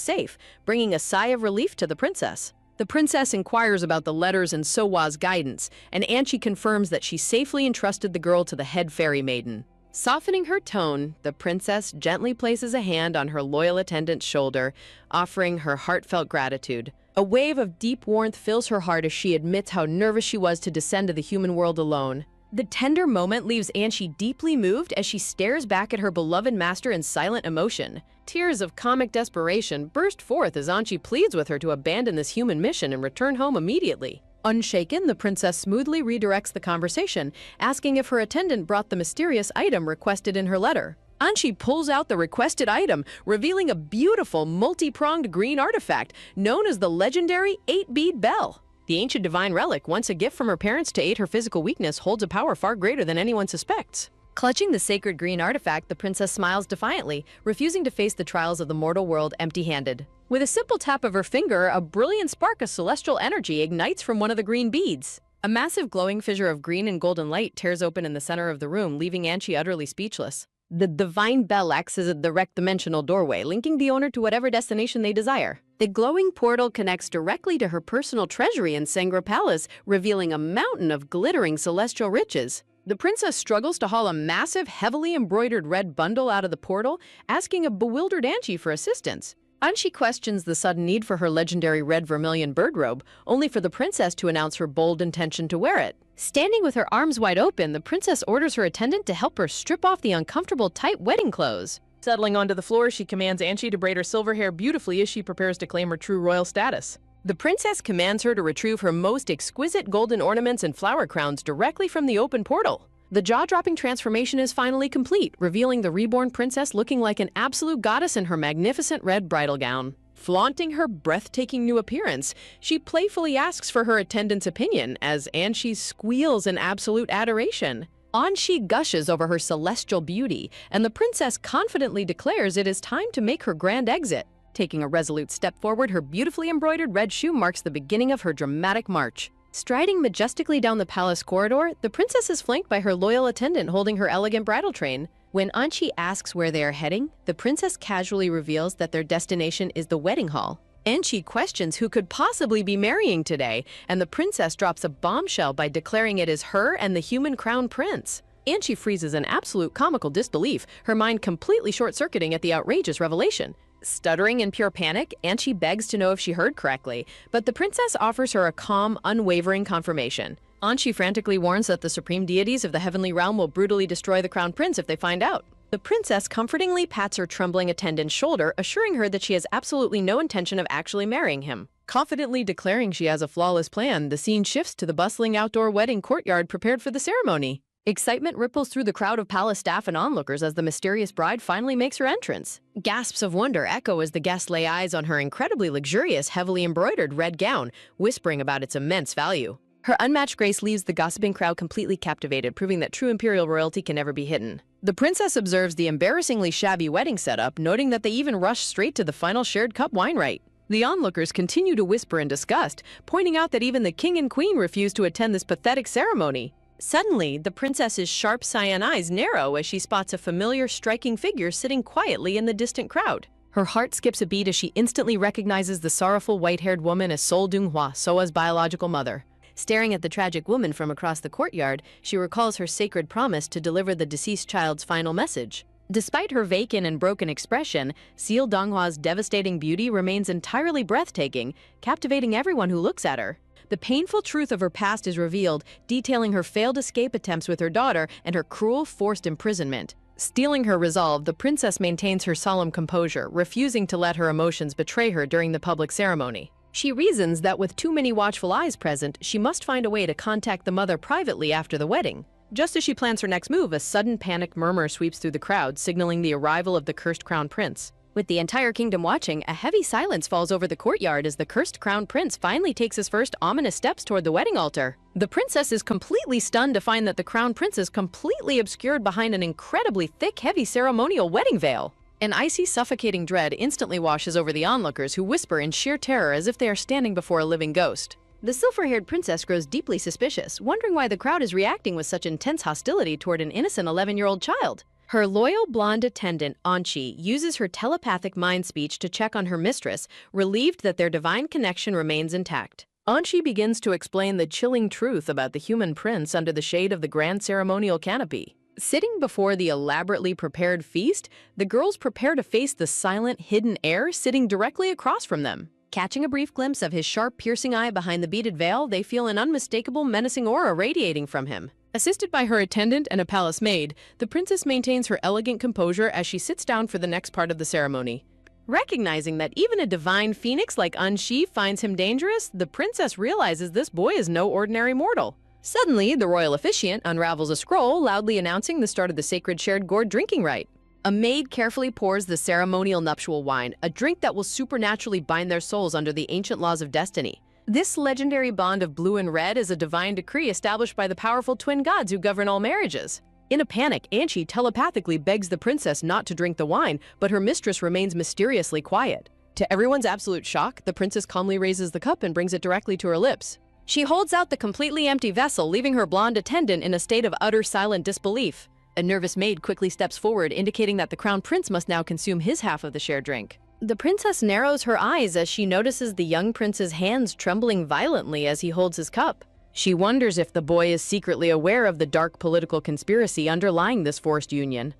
S2: safe, bringing a sigh of relief to the princess. The princess inquires about the letters and Sowa's guidance, and Anchi confirms that she safely entrusted the girl to the head fairy maiden. Softening her tone, the princess gently places a hand on her loyal attendant's shoulder, offering her heartfelt gratitude. A wave of deep warmth fills her heart as she admits how nervous she was to descend to the human world alone. The tender moment leaves Anchi deeply moved as she stares back at her beloved master in silent emotion. Tears of comic desperation burst forth as Anchi pleads with her to abandon this human mission and return home immediately. Unshaken, the princess smoothly redirects the conversation, asking if her attendant brought the mysterious item requested in her letter. Anchi pulls out the requested item, revealing a beautiful, multi-pronged green artifact known as the legendary 8-bead bell. The ancient divine relic, once a gift from her parents to aid her physical weakness, holds a power far greater than anyone suspects. Clutching the sacred green artifact, the princess smiles defiantly, refusing to face the trials of the mortal world empty-handed. With a simple tap of her finger, a brilliant spark of celestial energy ignites from one of the green beads. A massive glowing fissure of green and golden light tears open in the center of the room, leaving Anchi utterly speechless. The divine bell acts as a direct dimensional doorway, linking the owner to whatever destination they desire. The glowing portal connects directly to her personal treasury in Sengra Palace, revealing a mountain of glittering celestial riches. The princess struggles to haul a massive, heavily embroidered red bundle out of the portal, asking a bewildered Anchi for assistance. Anchi questions the sudden need for her legendary red vermilion bird robe, only for the princess to announce her bold intention to wear it. Standing with her arms wide open, the princess orders her attendant to help her strip off the uncomfortable, tight wedding clothes.
S3: Settling onto the floor, she commands Anchi to braid her silver hair beautifully as she prepares to claim her true royal status.
S2: The princess commands her to retrieve her most exquisite golden ornaments and flower crowns directly from the open portal. The jaw-dropping transformation is finally complete, revealing the reborn princess looking like an absolute goddess in her magnificent red bridal gown. Flaunting her breathtaking new appearance, she playfully asks for her attendant's opinion as Anchi squeals in absolute adoration. Anchi gushes over her celestial beauty, and the princess confidently declares it is time to make her grand exit. Taking a resolute step forward, her beautifully embroidered red shoe marks the beginning of her dramatic march. Striding majestically down the palace corridor, the princess is flanked by her loyal attendant holding her elegant bridal train. When Anchi asks where they are heading, the princess casually reveals that their destination is the wedding hall. Anchi questions who could possibly be marrying today, and the princess drops a bombshell by declaring it is her and the human crown prince. Anchi freezes in absolute comical disbelief, her mind completely short-circuiting at the outrageous revelation. Stuttering in pure panic, Anchi begs to know if she heard correctly, but the princess offers her a calm, unwavering confirmation. Anchi frantically warns that the supreme deities of the heavenly realm will brutally destroy the crown prince if they find out. The princess comfortingly pats her trembling attendant's shoulder, assuring her that she has absolutely no intention of actually marrying him. Confidently declaring she has a flawless plan, the scene shifts to the bustling outdoor wedding courtyard prepared for the ceremony. Excitement ripples through the crowd of palace staff and onlookers as the mysterious bride finally makes her entrance. Gasps of wonder echo as the guests lay eyes on her incredibly luxurious, heavily embroidered red gown, whispering about its immense value. Her unmatched grace leaves the gossiping crowd completely captivated, proving that true imperial royalty can never be hidden. The princess observes the embarrassingly shabby wedding setup, noting that they even rush straight to the final shared cup wine rite. The onlookers continue to whisper in disgust, pointing out that even the king and queen refuse to attend this pathetic ceremony. Suddenly, the princess's sharp cyan eyes narrow as she spots a familiar, striking figure sitting quietly in the distant crowd. Her heart skips a beat as she instantly recognizes the sorrowful white-haired woman as Sol Donghua, Soa's biological mother. Staring at the tragic woman from across the courtyard, she recalls her sacred promise to deliver the deceased child's final message. Despite her vacant and broken expression, Sol Donghua's devastating beauty remains entirely breathtaking, captivating everyone who looks at her. The painful truth of her past is revealed, detailing her failed escape attempts with her daughter and her cruel, forced imprisonment. Steeling her resolve, the princess maintains her solemn composure, refusing to let her emotions betray her during the public ceremony. She reasons that with too many watchful eyes present, she must find a way to contact the mother privately after the wedding. Just as she plans her next move, a sudden panicked murmur sweeps through the crowd, signaling the arrival of the cursed crown prince. With the entire kingdom watching, a heavy silence falls over the courtyard as the cursed crown prince finally takes his first ominous steps toward the wedding altar. The princess is completely stunned to find that the crown prince is completely obscured behind an incredibly thick, heavy ceremonial wedding veil. An icy, suffocating dread instantly washes over the onlookers, who whisper in sheer terror as if they are standing before a living ghost. The silver-haired princess grows deeply suspicious, wondering why the crowd is reacting with such intense hostility toward an innocent 11-year-old child. Her loyal blonde attendant, Anchi, uses her telepathic mind speech to check on her mistress, relieved that their divine connection remains intact. Anchi begins to explain the chilling truth about the human prince under the shade of the grand ceremonial canopy. Sitting before the elaborately prepared feast, the girls prepare to face the silent, hidden heir sitting directly across from them. Catching a brief glimpse of his sharp, piercing eye behind the beaded veil, they feel an unmistakable, menacing aura radiating from him. Assisted by her attendant and a palace maid, the princess maintains her elegant composure as she sits down for the next part of the ceremony. Recognizing that even a divine phoenix like Anshi finds him dangerous, the princess realizes this boy is no ordinary mortal. Suddenly, the royal officiant unravels a scroll, loudly announcing the start of the sacred shared gourd drinking rite. A maid carefully pours the ceremonial nuptial wine, a drink that will supernaturally bind their souls under the ancient laws of destiny. This legendary bond of blue and red is a divine decree established by the powerful twin gods who govern all marriages. In a panic, Anchi telepathically begs the princess not to drink the wine, but her mistress remains mysteriously quiet. To everyone's absolute shock, the princess calmly raises the cup and brings it directly to her lips. She holds out the completely empty vessel, leaving her blonde attendant in a state of utter silent disbelief. A nervous maid quickly steps forward, indicating that the crown prince must now consume his half of the shared drink. The princess narrows her eyes as she notices the young prince's hands trembling violently as he holds his cup. She wonders if the boy is secretly aware of the dark political conspiracy underlying this forced union.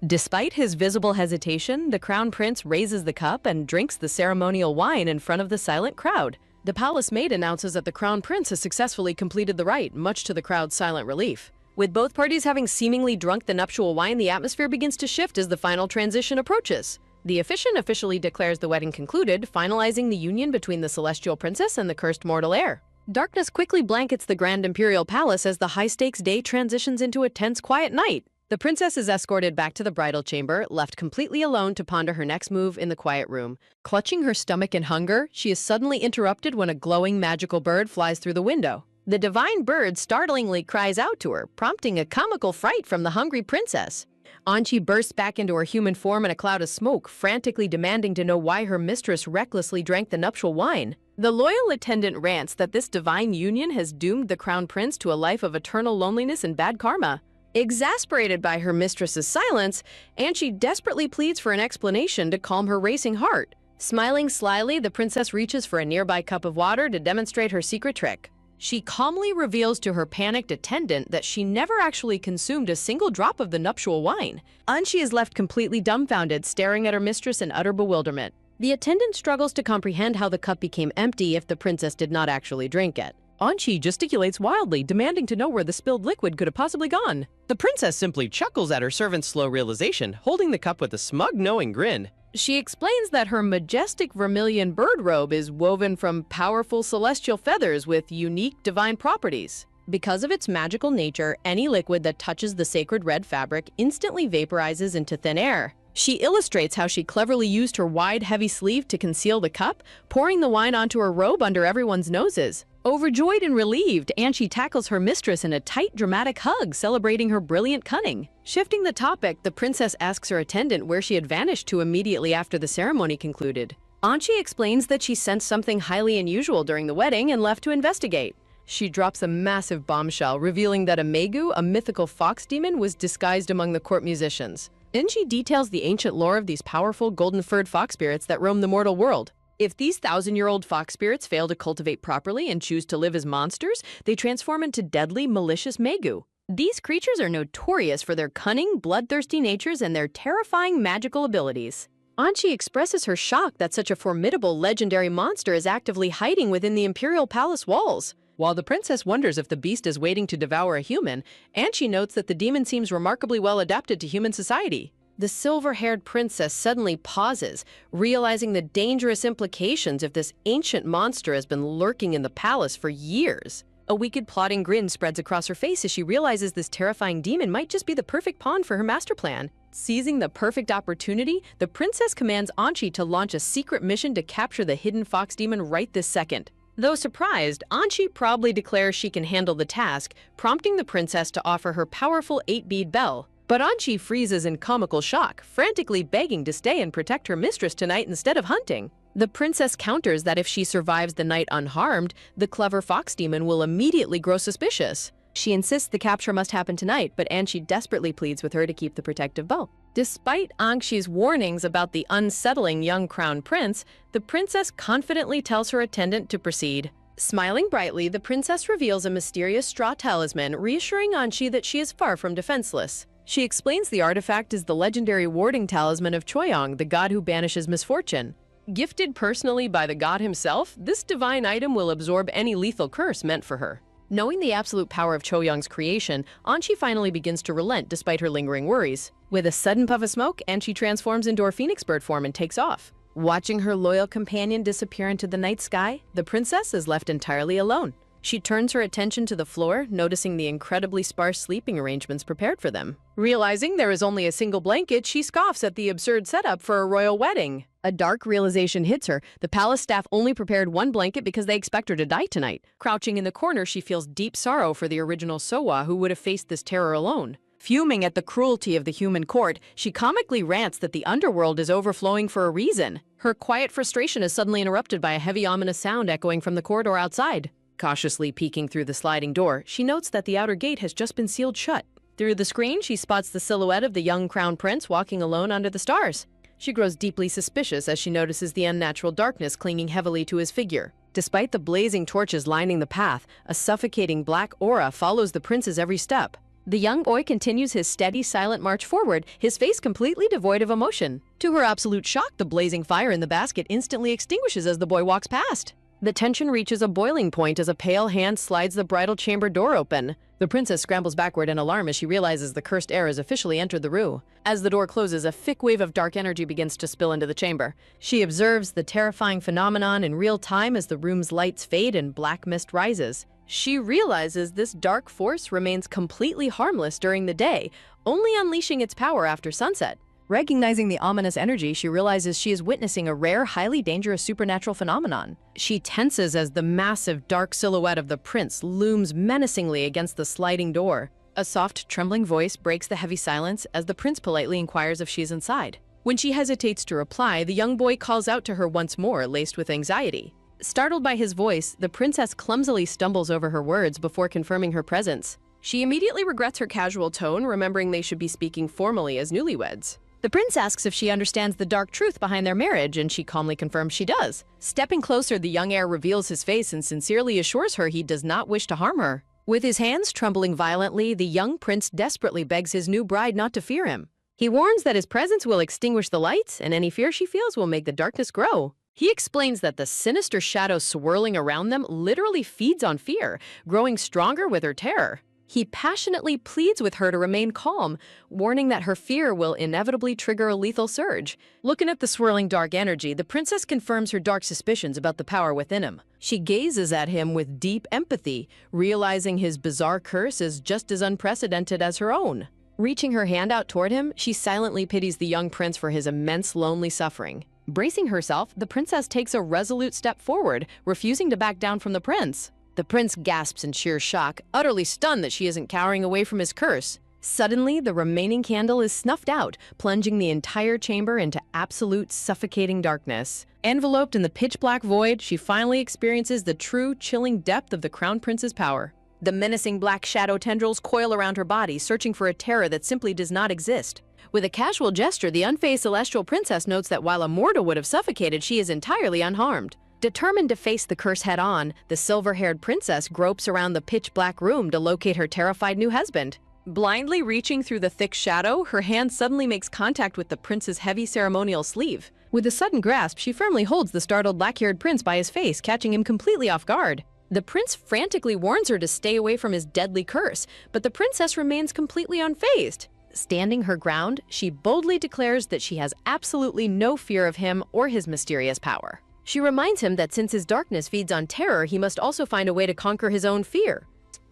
S2: Despite his visible hesitation, the crown prince raises the cup and drinks the ceremonial wine in front of the silent crowd. The palace maid announces that the crown prince has successfully completed the rite, much to the crowd's silent relief. With both parties having seemingly drunk the nuptial wine, the atmosphere begins to shift as the final transition approaches. The officiant officially declares the wedding concluded, finalizing the union between the celestial princess and the cursed mortal heir. Darkness quickly blankets the grand imperial palace as the high-stakes day transitions into a tense, quiet night. The princess is escorted back to the bridal chamber, left completely alone to ponder her next move in the quiet room. Clutching her stomach in hunger, she is suddenly interrupted when a glowing magical bird flies through the window. The divine bird startlingly cries out to her, prompting a comical fright from the hungry princess. Anchi bursts back into her human form in a cloud of smoke, frantically demanding to know why her mistress recklessly drank the nuptial wine. The loyal attendant rants that this divine union has doomed the crown prince to a life of eternal loneliness and bad karma. Exasperated by her mistress's silence, Anchi desperately pleads for an explanation to calm her racing heart. Smiling slyly, the princess reaches for a nearby cup of water to demonstrate her secret trick. She calmly reveals to her panicked attendant that she never actually consumed a single drop of the nuptial wine. Anchi is left completely dumbfounded, staring at her mistress in utter bewilderment. The attendant struggles to comprehend how the cup became empty if the princess did not actually drink it.
S3: Anchi gesticulates wildly, demanding to know where the spilled liquid could have possibly gone.
S4: The princess simply chuckles at her servant's slow realization, holding the cup with a smug, knowing grin.
S2: She explains that her majestic vermilion bird robe is woven from powerful celestial feathers with unique divine properties. Because of its magical nature, any liquid that touches the sacred red fabric instantly vaporizes into thin air. She illustrates how she cleverly used her wide, heavy sleeve to conceal the cup, pouring the wine onto her robe under everyone's noses. Overjoyed and relieved, Anchi tackles her mistress in a tight, dramatic hug, celebrating her brilliant cunning. Shifting the topic, the princess asks her attendant where she had vanished to immediately after the ceremony concluded. Anchi explains that she sensed something highly unusual during the wedding and left to investigate. She drops a massive bombshell, revealing that a Megu, a mythical fox demon, was disguised among the court musicians. Then she details the ancient lore of these powerful golden-furred fox spirits that roam the mortal world. If these 1,000-year-old fox spirits fail to cultivate properly and choose to live as monsters, they transform into deadly, malicious Megu. These creatures are notorious for their cunning, bloodthirsty natures and their terrifying magical abilities. Anchi expresses her shock that such a formidable, legendary monster is actively hiding within the imperial palace walls. While the princess wonders if the beast is waiting to devour a human, Anchi notes that the demon seems remarkably well adapted to human society. The silver-haired princess suddenly pauses, realizing the dangerous implications if this ancient monster has been lurking in the palace for years. A wicked, plotting grin spreads across her face as she realizes this terrifying demon might just be the perfect pawn for her master plan. Seizing the perfect opportunity, the princess commands Anchi to launch a secret mission to capture the hidden fox demon right this second. Though surprised, Anchi proudly declares she can handle the task, prompting the princess to offer her powerful 8-bead bell. But Anchi freezes in comical shock, frantically begging to stay and protect her mistress tonight instead of hunting. The princess counters that if she survives the night unharmed, the clever fox demon will immediately grow suspicious. She insists the capture must happen tonight, but Anchi desperately pleads with her to keep the protective bow. Despite Anchi's warnings about the unsettling young crown prince, the princess confidently tells her attendant to proceed. Smiling brightly, the princess reveals a mysterious straw talisman, reassuring Anchi that she is far from defenseless. She explains the artifact is the legendary warding talisman of Choyong, the god who banishes misfortune. Gifted personally by the god himself, this divine item will absorb any lethal curse meant for her. Knowing the absolute power of Choyong's creation, Anchi finally begins to relent despite her lingering worries. With a sudden puff of smoke, Anchi transforms into her phoenix bird form and takes off. Watching her loyal companion disappear into the night sky, the princess is left entirely alone. She turns her attention to the floor, noticing the incredibly sparse sleeping arrangements prepared for them. Realizing there is only a single blanket, she scoffs at the absurd setup for a royal wedding. A dark realization hits her. The palace staff only prepared one blanket because they expect her to die tonight. Crouching in the corner, she feels deep sorrow for the original Sowa who would have faced this terror alone. Fuming at the cruelty of the human court, she comically rants that the underworld is overflowing for a reason. Her quiet frustration is suddenly interrupted by a heavy, ominous sound echoing from the corridor outside. Cautiously peeking through the sliding door, she notes that the outer gate has just been sealed shut. Through the screen, she spots the silhouette of the young crown prince walking alone under the stars. She grows deeply suspicious as she notices the unnatural darkness clinging heavily to his figure. Despite the blazing torches lining the path, a suffocating black aura follows the prince's every step. The young boy continues his steady, silent march forward, his face completely devoid of emotion. To her absolute shock, the blazing fire in the basket instantly extinguishes as the boy walks past. The tension reaches a boiling point as a pale hand slides the bridal chamber door open. The princess scrambles backward in alarm as she realizes the cursed air has officially entered the room. As the door closes, a thick wave of dark energy begins to spill into the chamber. She observes the terrifying phenomenon in real time as the room's lights fade and black mist rises. She realizes this dark force remains completely harmless during the day, only unleashing its power after sunset. Recognizing the ominous energy, she realizes she is witnessing a rare, highly dangerous supernatural phenomenon. She tenses as the massive, dark silhouette of the prince looms menacingly against the sliding door. A soft, trembling voice breaks the heavy silence as the prince politely inquires if she's inside. When she hesitates to reply, the young boy calls out to her once more, laced with anxiety. Startled by his voice, the princess clumsily stumbles over her words before confirming her presence. She immediately regrets her casual tone, remembering they should be speaking formally as newlyweds. The prince asks if she understands the dark truth behind their marriage, and she calmly confirms she does. Stepping closer, the young heir reveals his face and sincerely assures her he does not wish to harm her. With his hands trembling violently, the young prince desperately begs his new bride not to fear him. He warns that his presence will extinguish the lights, and any fear she feels will make the darkness grow. He explains that the sinister shadow swirling around them literally feeds on fear, growing stronger with her terror. He passionately pleads with her to remain calm, warning that her fear will inevitably trigger a lethal surge. Looking at the swirling dark energy, the princess confirms her dark suspicions about the power within him. She gazes at him with deep empathy, realizing his bizarre curse is just as unprecedented as her own. Reaching her hand out toward him, she silently pities the young prince for his immense lonely suffering. Bracing herself, the princess takes a resolute step forward, refusing to back down from the prince. The prince gasps in sheer shock, utterly stunned that she isn't cowering away from his curse. Suddenly, the remaining candle is snuffed out, plunging the entire chamber into absolute suffocating darkness. Enveloped in the pitch-black void, she finally experiences the true, chilling depth of the Crown Prince's power. The menacing black shadow tendrils coil around her body, searching for a terror that simply does not exist. With a casual gesture, the unfazed celestial princess notes that while a mortal would have suffocated, she is entirely unharmed. Determined to face the curse head-on, the silver-haired princess gropes around the pitch-black room to locate her terrified new husband. Blindly reaching through the thick shadow, her hand suddenly makes contact with the prince's heavy ceremonial sleeve. With a sudden grasp, she firmly holds the startled black-haired prince by his face, catching him completely off guard. The prince frantically warns her to stay away from his deadly curse, but the princess remains completely unfazed. Standing her ground, she boldly declares that she has absolutely no fear of him or his mysterious power. She reminds him that since his darkness feeds on terror, he must also find a way to conquer his own fear.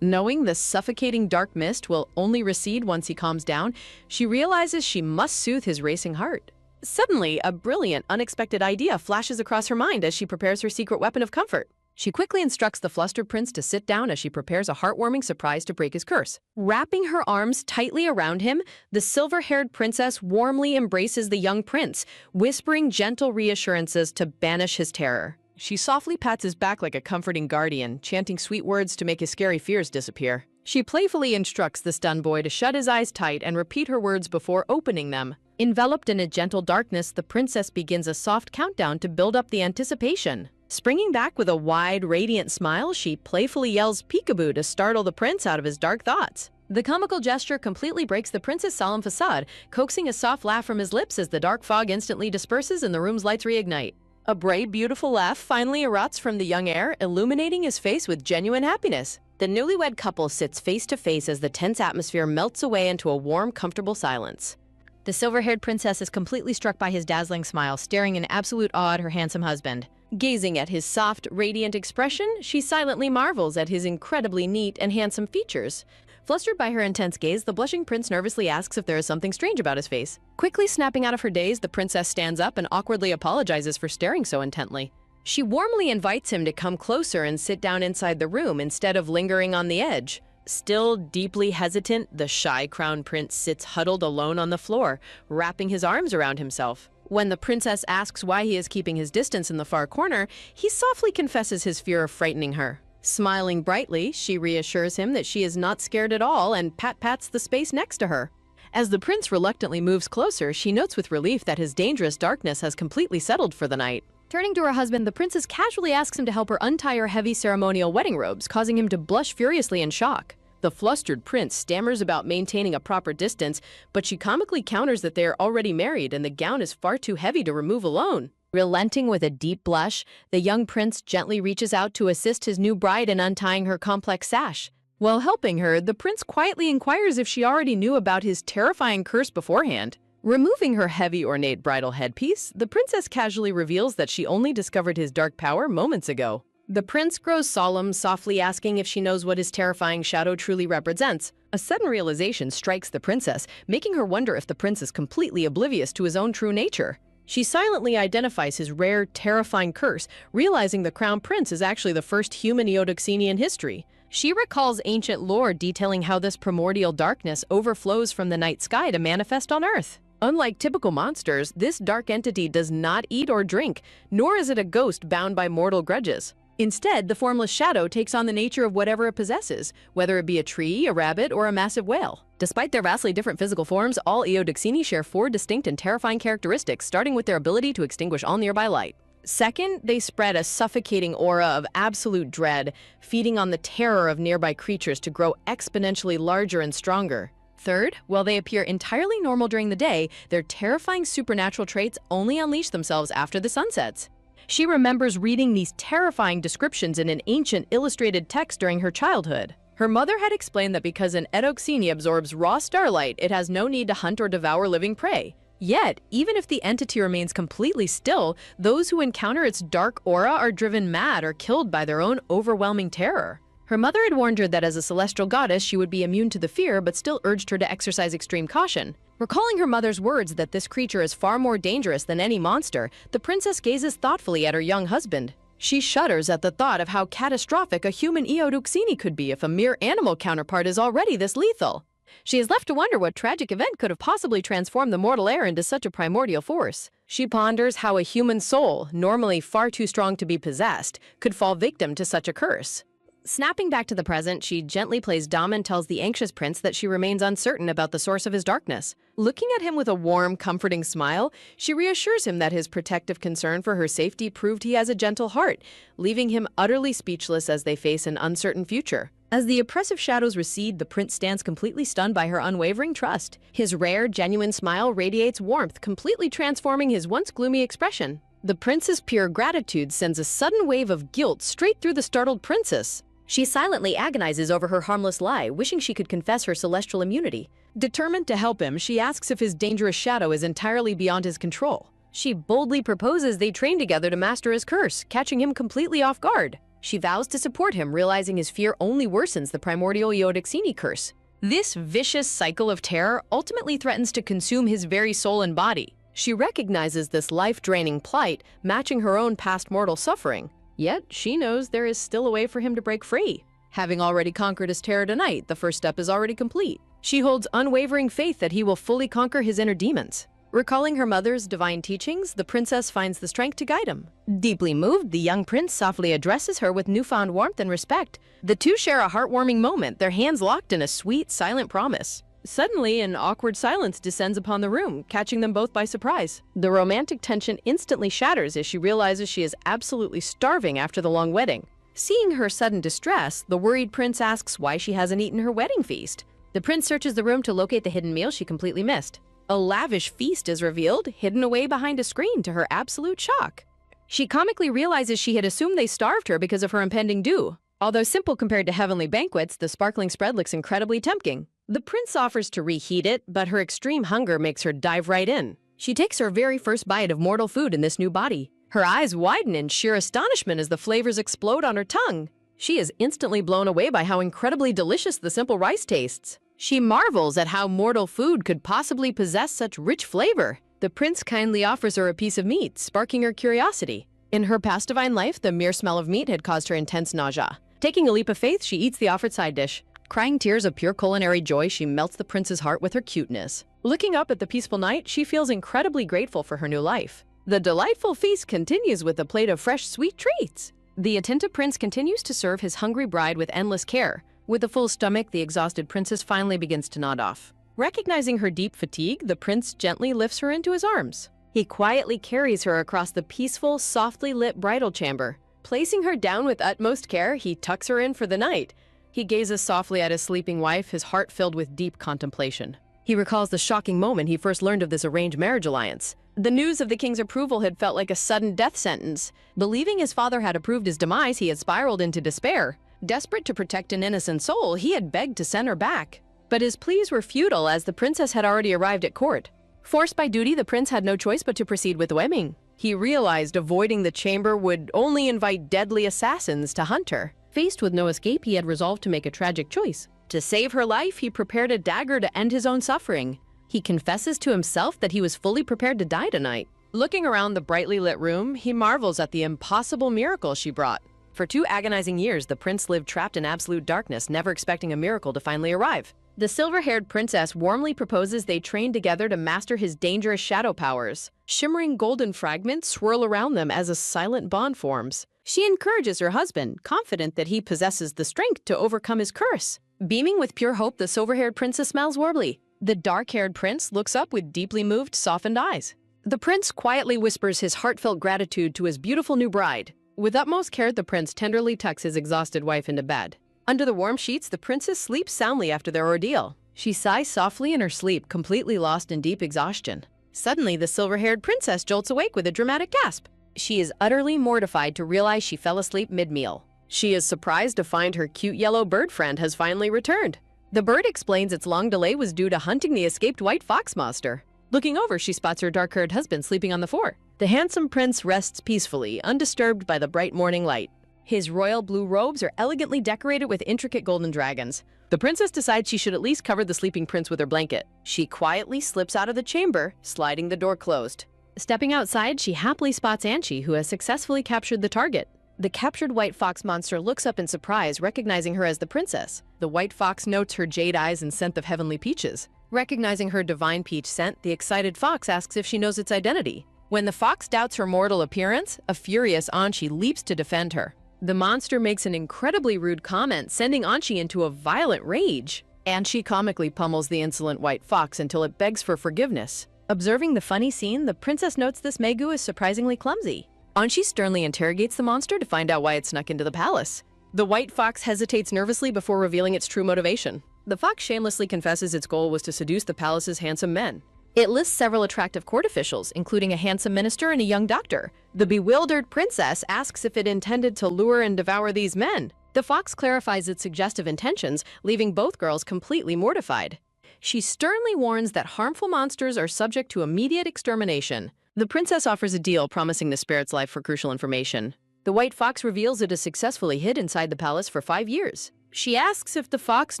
S2: Knowing the suffocating dark mist will only recede once he calms down, she realizes she must soothe his racing heart. Suddenly, a brilliant, unexpected idea flashes across her mind as she prepares her secret weapon of comfort. She quickly instructs the flustered prince to sit down as she prepares a heartwarming surprise to break his curse. Wrapping her arms tightly around him, the silver-haired princess warmly embraces the young prince, whispering gentle reassurances to banish his terror. She softly pats his back like a comforting guardian, chanting sweet words to make his scary fears disappear. She playfully instructs the stunned boy to shut his eyes tight and repeat her words before opening them. Enveloped in a gentle darkness, the princess begins a soft countdown to build up the anticipation. Springing back with a wide, radiant smile, she playfully yells peekaboo to startle the prince out of his dark thoughts. The comical gesture completely breaks the prince's solemn facade, coaxing a soft laugh from his lips as the dark fog instantly disperses and the room's lights reignite. A brave, beautiful laugh finally erupts from the young heir, illuminating his face with genuine happiness. The newlywed couple sits face to face as the tense atmosphere melts away into a warm, comfortable silence. The silver-haired princess is completely struck by his dazzling smile, staring in absolute awe at her handsome husband. Gazing at his soft, radiant expression, she silently marvels at his incredibly neat and handsome features. Flustered by her intense gaze, the blushing prince nervously asks if there is something strange about his face. Quickly snapping out of her daze, the princess stands up and awkwardly apologizes for staring so intently. She warmly invites him to come closer and sit down inside the room instead of lingering on the edge. Still deeply hesitant, the shy crown prince sits huddled alone on the floor, wrapping his arms around himself. When the princess asks why he is keeping his distance in the far corner, he softly confesses his fear of frightening her. Smiling brightly, she reassures him that she is not scared at all and pats the space next to her. As the prince reluctantly moves closer, she notes with relief that his dangerous darkness has completely settled for the night. Turning to her husband, the princess casually asks him to help her untie her heavy ceremonial wedding robes, causing him to blush furiously in shock. The flustered prince stammers about maintaining a proper distance, but she comically counters that they are already married and the gown is far too heavy to remove alone. Relenting with a deep blush, the young prince gently reaches out to assist his new bride in untying her complex sash. While helping her, the prince quietly inquires if she already knew about his terrifying curse beforehand. Removing her heavy ornate bridal headpiece, the princess casually reveals that she only discovered his dark power moments ago. The prince grows solemn, softly asking if she knows what his terrifying shadow truly represents. A sudden realization strikes the princess, making her wonder if the prince is completely oblivious to his own true nature. She silently identifies his rare, terrifying curse, realizing the crown prince is actually the first human Eodoxini in history. She recalls ancient lore detailing how this primordial darkness overflows from the night sky to manifest on Earth. Unlike typical monsters, this dark entity does not eat or drink, nor is it a ghost bound by mortal grudges. Instead, the formless shadow takes on the nature of whatever it possesses, whether it be a tree, a rabbit, or a massive whale. Despite their vastly different physical forms, all Eodoxini share 4 distinct and terrifying characteristics, starting with their ability to extinguish all nearby light. Second, they spread a suffocating aura of absolute dread, feeding on the terror of nearby creatures to grow exponentially larger and stronger. Third, while they appear entirely normal during the day, their terrifying supernatural traits only unleash themselves after the sun sets. She remembers reading these terrifying descriptions in an ancient illustrated text during her childhood. Her mother had explained that because an Eodoxini absorbs raw starlight, it has no need to hunt or devour living prey. Yet, even if the entity remains completely still, those who encounter its dark aura are driven mad or killed by their own overwhelming terror. Her mother had warned her that as a celestial goddess, she would be immune to the fear, but still urged her to exercise extreme caution. Recalling her mother's words that this creature is far more dangerous than any monster, the princess gazes thoughtfully at her young husband. She shudders at the thought of how catastrophic a human Eoduxini could be if a mere animal counterpart is already this lethal. She is left to wonder what tragic event could have possibly transformed the mortal air into such a primordial force. She ponders how a human soul, normally far too strong to be possessed, could fall victim to such a curse. Snapping back to the present, she gently plays dumb and tells the anxious prince that she remains uncertain about the source of his darkness. Looking at him with a warm, comforting smile, she reassures him that his protective concern for her safety proved he has a gentle heart, leaving him utterly speechless as they face an uncertain future. As the oppressive shadows recede, the prince stands completely stunned by her unwavering trust. His rare, genuine smile radiates warmth, completely transforming his once gloomy expression. The prince's pure gratitude sends a sudden wave of guilt straight through the startled princess. She silently agonizes over her harmless lie, wishing she could confess her celestial immunity. Determined to help him, she asks if his dangerous shadow is entirely beyond his control. She boldly proposes they train together to master his curse, catching him completely off guard. She vows to support him, realizing his fear only worsens the primordial Eoduxini curse. This vicious cycle of terror ultimately threatens to consume his very soul and body. She recognizes this life-draining plight, matching her own past mortal suffering. Yet, she knows there is still a way for him to break free. Having already conquered his terror tonight, the first step is already complete. She holds unwavering faith that he will fully conquer his inner demons. Recalling her mother's divine teachings, the princess finds the strength to guide him. Deeply moved, the young prince softly addresses her with newfound warmth and respect. The two share a heartwarming moment, their hands locked in a sweet, silent promise. Suddenly, an awkward silence descends upon the room, catching them both by surprise. The romantic tension instantly shatters as she realizes she is absolutely starving after the long wedding. Seeing her sudden distress, the worried prince asks why she hasn't eaten her wedding feast. The prince searches the room to locate the hidden meal she completely missed. A lavish feast is revealed, hidden away behind a screen to her absolute shock. She comically realizes she had assumed they starved her because of her impending due. Although simple compared to heavenly banquets, the sparkling spread looks incredibly tempting. The prince offers to reheat it, but her extreme hunger makes her dive right in. She takes her very first bite of mortal food in this new body. Her eyes widen in sheer astonishment as the flavors explode on her tongue. She is instantly blown away by how incredibly delicious the simple rice tastes. She marvels at how mortal food could possibly possess such rich flavor. The prince kindly offers her a piece of meat, sparking her curiosity. In her past divine life, the mere smell of meat had caused her intense nausea. Taking a leap of faith, she eats the offered side dish. Crying tears of pure culinary joy, she melts the prince's heart with her cuteness. Looking up at the peaceful night, she feels incredibly grateful for her new life. The delightful feast continues with a plate of fresh, sweet treats. The attentive prince continues to serve his hungry bride with endless care. With a full stomach, the exhausted princess finally begins to nod off. Recognizing her deep fatigue, the prince gently lifts her into his arms. He quietly carries her across the peaceful, softly lit bridal chamber. Placing her down with utmost care, he tucks her in for the night. He gazes softly at his sleeping wife, his heart filled with deep contemplation. He recalls the shocking moment he first learned of this arranged marriage alliance. The news of the king's approval had felt like a sudden death sentence. Believing his father had approved his demise, he had spiraled into despair. Desperate to protect an innocent soul, he had begged to send her back. But his pleas were futile as the princess had already arrived at court. Forced by duty, the prince had no choice but to proceed with the wedding. He realized avoiding the chamber would only invite deadly assassins to hunt her. Faced with no escape, he had resolved to make a tragic choice. To save her life, he prepared a dagger to end his own suffering. He confesses to himself that he was fully prepared to die tonight. Looking around the brightly lit room, he marvels at the impossible miracle she brought. For 2 agonizing years, the prince lived trapped in absolute darkness, never expecting a miracle to finally arrive. The silver-haired princess warmly proposes they train together to master his dangerous shadow powers. Shimmering golden fragments swirl around them as a silent bond forms. She encourages her husband, confident that he possesses the strength to overcome his curse. Beaming with pure hope, the silver-haired princess smiles warmly. The dark-haired prince looks up with deeply moved, softened eyes. The prince quietly whispers his heartfelt gratitude to his beautiful new bride. With utmost care, the prince tenderly tucks his exhausted wife into bed. Under the warm sheets, the princess sleeps soundly after their ordeal. She sighs softly in her sleep, completely lost in deep exhaustion. Suddenly, the silver-haired princess jolts awake with a dramatic gasp. She is utterly mortified to realize she fell asleep mid-meal. She is surprised to find her cute yellow bird friend has finally returned. The bird explains its long delay was due to hunting the escaped white fox monster. Looking over, she spots her dark-haired husband sleeping on the floor. The handsome prince rests peacefully, undisturbed by the bright morning light. His royal blue robes are elegantly decorated with intricate golden dragons. The princess decides she should at least cover the sleeping prince with her blanket. She quietly slips out of the chamber, sliding the door closed. Stepping outside, she happily spots Anchi, who has successfully captured the target. The captured white fox monster looks up in surprise, recognizing her as the princess.
S1: The white fox notes her jade eyes and scent of heavenly peaches.
S2: Recognizing her divine peach scent, the excited fox asks if she knows its identity. When the fox doubts her mortal appearance, a furious Anchi leaps to defend her. The monster makes an incredibly rude comment, sending Anchi into a violent rage.
S1: Anchi comically pummels the insolent white fox until it begs for forgiveness.
S2: Observing the funny scene, the princess notes this Megu is surprisingly clumsy.
S1: Anchi sternly interrogates the monster to find out why it snuck into the palace.
S2: The white fox hesitates nervously before revealing its true motivation. The fox shamelessly confesses its goal was to seduce the palace's handsome men. It lists several attractive court officials, including a handsome minister and a young doctor. The bewildered princess asks if it intended to lure and devour these men. The fox clarifies its suggestive intentions, leaving both girls completely mortified. She sternly warns that harmful monsters are subject to immediate extermination.
S1: The princess offers a deal, promising the spare its life for crucial information.
S2: The white fox reveals it is successfully hid inside the palace for 5 years. She asks if the fox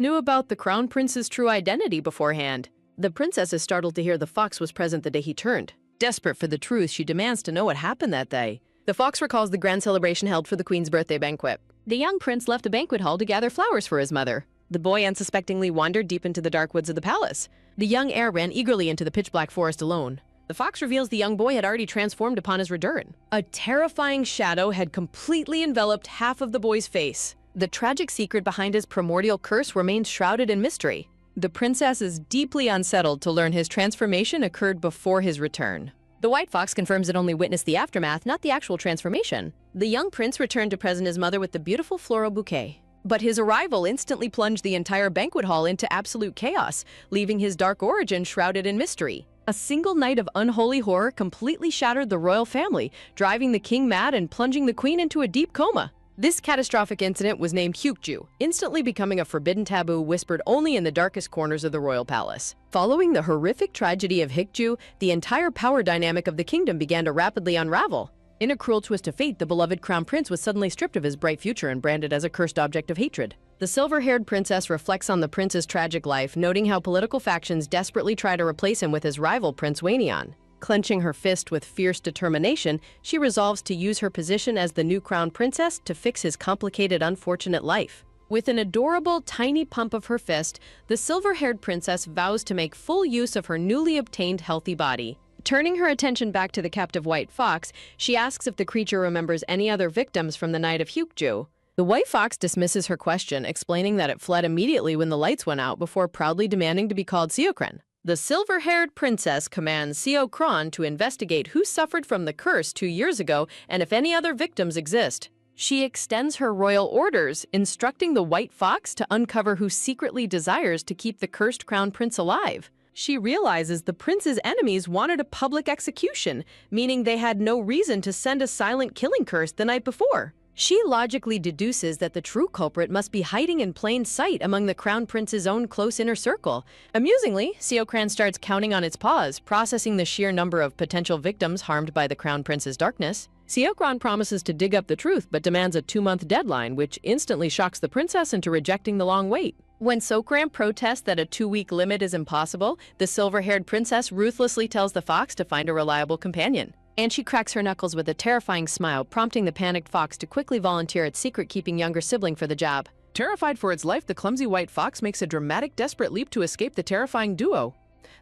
S2: knew about the crown prince's true identity beforehand. The princess is startled to hear the fox was present the day he turned.
S1: Desperate for the truth, she demands to know what happened that day.
S2: The fox recalls the grand celebration held for the queen's birthday banquet. The young prince left a banquet hall to gather flowers for his mother. The boy unsuspectingly wandered deep into the dark woods of the palace. The young heir ran eagerly into the pitch-black forest alone. The fox reveals the young boy had already transformed upon his return. A terrifying shadow had completely enveloped half of the boy's face. The tragic secret behind his primordial curse remains shrouded in mystery.
S1: The princess is deeply unsettled to learn his transformation occurred before his return.
S2: The white fox confirms it only witnessed the aftermath, not the actual transformation. The young prince returned to present his mother with the beautiful floral bouquet. But his arrival instantly plunged the entire banquet hall into absolute chaos, leaving his dark origin shrouded in mystery. A single night of unholy horror completely shattered the royal family, driving the king mad and plunging the queen into a deep coma. This catastrophic incident was named Hyukju, instantly becoming a forbidden taboo whispered only in the darkest corners of the royal palace. Following the horrific tragedy of Hyukju, the entire power dynamic of the kingdom began to rapidly unravel. In a cruel twist of fate, the beloved crown prince was suddenly stripped of his bright future and branded as a cursed object of hatred. The silver-haired princess reflects on the prince's tragic life, noting how political factions desperately try to replace him with his rival, Prince Wainian. Clenching her fist with fierce determination, she resolves to use her position as the new crown princess to fix his complicated, unfortunate life. With an adorable, tiny pump of her fist, the silver-haired princess vows to make full use of her newly obtained healthy body. Turning her attention back to the captive white fox, she asks if the creature remembers any other victims from the night of Hyukju. The white fox dismisses her question, explaining that it fled immediately when the lights went out before proudly demanding to be called Seokren. The silver-haired princess commands Seokron to investigate who suffered from the curse 2 years ago and if any other victims exist. She extends her royal orders, instructing the white fox to uncover who secretly desires to keep the cursed crown prince alive. She realizes the prince's enemies wanted a public execution, meaning they had no reason to send a silent killing curse the night before. She logically deduces that the true culprit must be hiding in plain sight among the crown prince's own close inner circle. Amusingly, Seokran starts counting on its paws, processing the sheer number of potential victims harmed by the crown prince's darkness. Seokran promises to dig up the truth, but demands a 2-month deadline, which instantly shocks the princess into rejecting the long wait. When Seokran protests that a 2-week limit is impossible, the silver-haired princess ruthlessly tells the fox to find a reliable companion. And she cracks her knuckles with a terrifying smile, prompting the panicked fox to quickly volunteer its secret-keeping younger sibling for the job.
S3: Terrified for its life, the clumsy white fox makes a dramatic, desperate leap to escape the terrifying duo.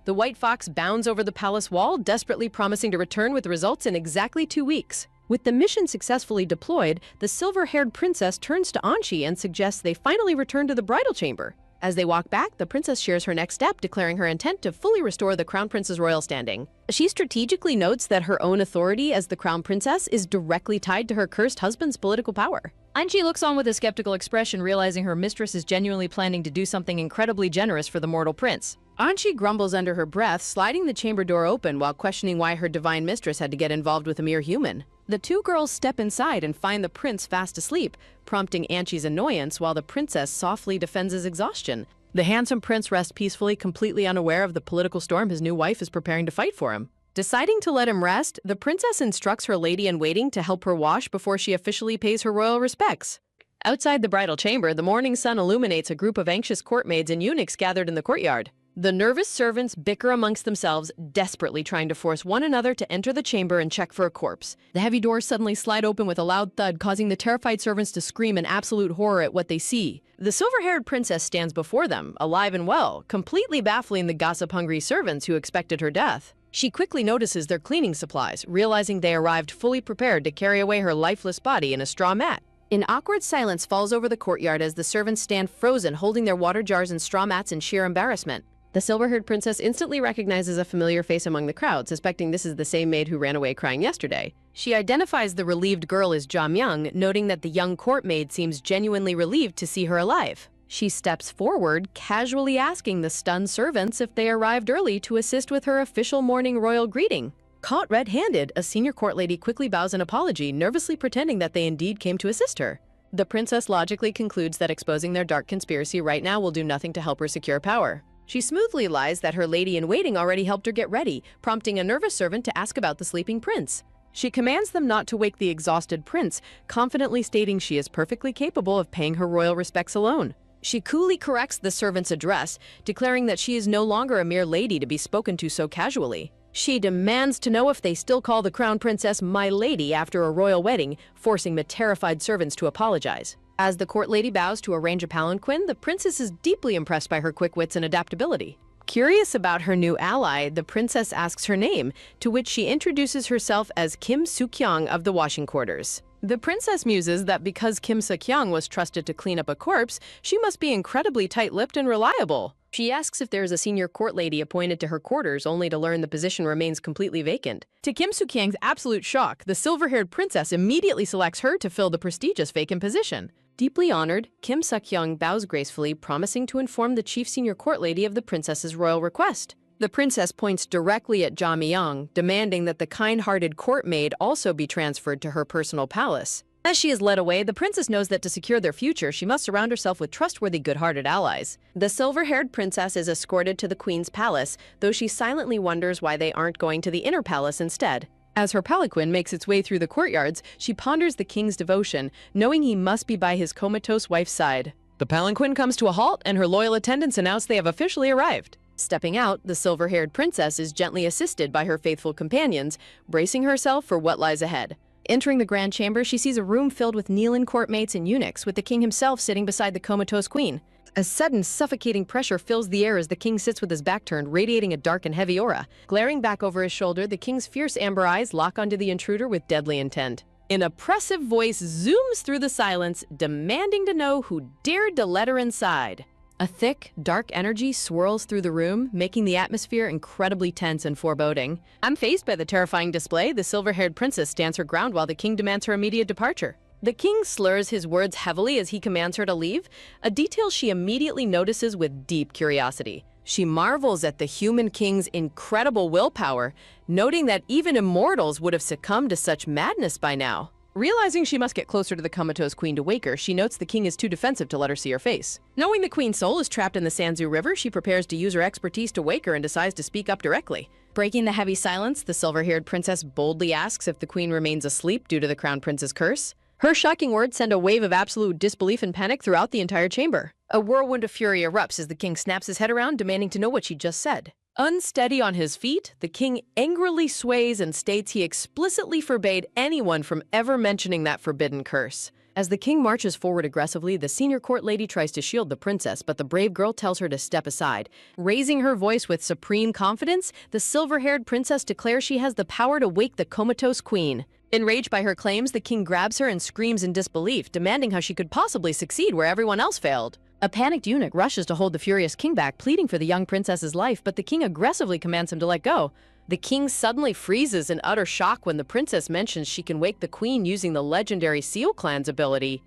S2: The white fox bounds over the palace wall, desperately promising to return with results in exactly 2 weeks. With the mission successfully deployed, the silver-haired princess turns to Anchi and suggests they finally return to the bridal chamber. As they walk back, the princess shares her next step, declaring her intent to fully restore the crown prince's royal standing. She strategically notes that her own authority as the crown princess is directly tied to her cursed husband's political power. Anchi looks on with a skeptical expression, realizing her mistress is genuinely planning to do something incredibly generous for the mortal prince. Anchi grumbles under her breath, sliding the chamber door open while questioning why her divine mistress had to get involved with a mere human. The two girls step inside and find the prince fast asleep, prompting Anchi's annoyance while the princess softly defends his exhaustion. The handsome prince rests peacefully, completely unaware of the political storm his new wife is preparing to fight for him. Deciding to let him rest, the princess instructs her lady-in-waiting to help her wash before she officially pays her royal respects. Outside the bridal chamber, the morning sun illuminates a group of anxious court maids and eunuchs gathered in the courtyard. The nervous servants bicker amongst themselves, desperately trying to force one another to enter the chamber and check for a corpse. The heavy doors suddenly slide open with a loud thud, causing the terrified servants to scream in absolute horror at what they see. The silver-haired princess stands before them, alive and well, completely baffling the gossip-hungry servants who expected her death. She quickly notices their cleaning supplies, realizing they arrived fully prepared to carry away her lifeless body in a straw mat. An awkward silence falls over the courtyard as the servants stand frozen, holding their water jars and straw mats in sheer embarrassment. The silver-haired princess instantly recognizes a familiar face among the crowd, suspecting this is the same maid who ran away crying yesterday. She identifies the relieved girl as Jamyang, noting that the young court maid seems genuinely relieved to see her alive. She steps forward, casually asking the stunned servants if they arrived early to assist with her official morning royal greeting. Caught red-handed, a senior court lady quickly bows an apology, nervously pretending that they indeed came to assist her. The princess logically concludes that exposing their dark conspiracy right now will do nothing to help her secure power. She smoothly lies that her lady-in-waiting already helped her get ready, prompting a nervous servant to ask about the sleeping prince. She commands them not to wake the exhausted prince, confidently stating she is perfectly capable of paying her royal respects alone. She coolly corrects the servant's address, declaring that she is no longer a mere lady to be spoken to so casually. She demands to know if they still call the crown princess my lady after a royal wedding, forcing the terrified servants to apologize. As the court lady bows to arrange a palanquin, the princess is deeply impressed by her quick wits and adaptability. Curious about her new ally, the princess asks her name, to which she introduces herself as Kim Soo-kyung of the washing quarters. The princess muses that because Kim Soo-kyung was trusted to clean up a corpse, she must be incredibly tight-lipped and reliable. She asks if there is a senior court lady appointed to her quarters, only to learn the position remains completely vacant. To Kim Soo-kyung's absolute shock, the silver-haired princess immediately selects her to fill the prestigious vacant position. Deeply honored, Kim Soo-kyung bows gracefully, promising to inform the chief senior court lady of the princess's royal request. The princess points directly at Jamyang, demanding that the kind-hearted court maid also be transferred to her personal palace. As she is led away, the princess knows that to secure their future, she must surround herself with trustworthy, good-hearted allies. The silver-haired princess is escorted to the queen's palace, though she silently wonders why they aren't going to the inner palace instead. As her palanquin makes its way through the courtyards, she ponders the king's devotion, knowing he must be by his comatose wife's side. The palanquin comes to a halt, and her loyal attendants announce they have officially arrived. Stepping out, the silver-haired princess is gently assisted by her faithful companions, bracing herself for what lies ahead. Entering the grand chamber, she sees a room filled with kneeling courtmates and eunuchs, with the king himself sitting beside the comatose queen. A sudden, suffocating pressure fills the air as the king sits with his back turned, radiating a dark and heavy aura. Glaring back over his shoulder, the king's fierce amber eyes lock onto the intruder with deadly intent. An oppressive voice zooms through the silence, demanding to know who dared to let her inside. A thick, dark energy swirls through the room, making the atmosphere incredibly tense and foreboding. Unfazed by the terrifying display, the silver-haired princess stands her ground while the king demands her immediate departure. The king slurs his words heavily as he commands her to leave, a detail she immediately notices with deep curiosity. She marvels at the human king's incredible willpower, noting that even immortals would have succumbed to such madness by now. Realizing she must get closer to the comatose queen to wake her, she notes the king is too defensive to let her see her face. Knowing the queen's soul is trapped in the Sanzu River, she prepares to use her expertise to wake her and decides to speak up directly. Breaking the heavy silence, the silver-haired princess boldly asks if the queen remains asleep due to the crown prince's curse. Her shocking words send a wave of absolute disbelief and panic throughout the entire chamber. A whirlwind of fury erupts as the king snaps his head around, demanding to know what she just said. Unsteady on his feet, the king angrily sways and states he explicitly forbade anyone from ever mentioning that forbidden curse. As the king marches forward aggressively, the senior court lady tries to shield the princess, but the brave girl tells her to step aside. Raising her voice with supreme confidence, the silver-haired princess declares she has the power to wake the comatose queen. Enraged by her claims, the king grabs her and screams in disbelief, demanding how she could possibly succeed where everyone else failed. A panicked eunuch rushes to hold the furious king back, pleading for the young princess's life, but the king aggressively commands him to let go. The king suddenly freezes in utter shock when the princess mentions she can wake the queen using the legendary Seal Clan's ability.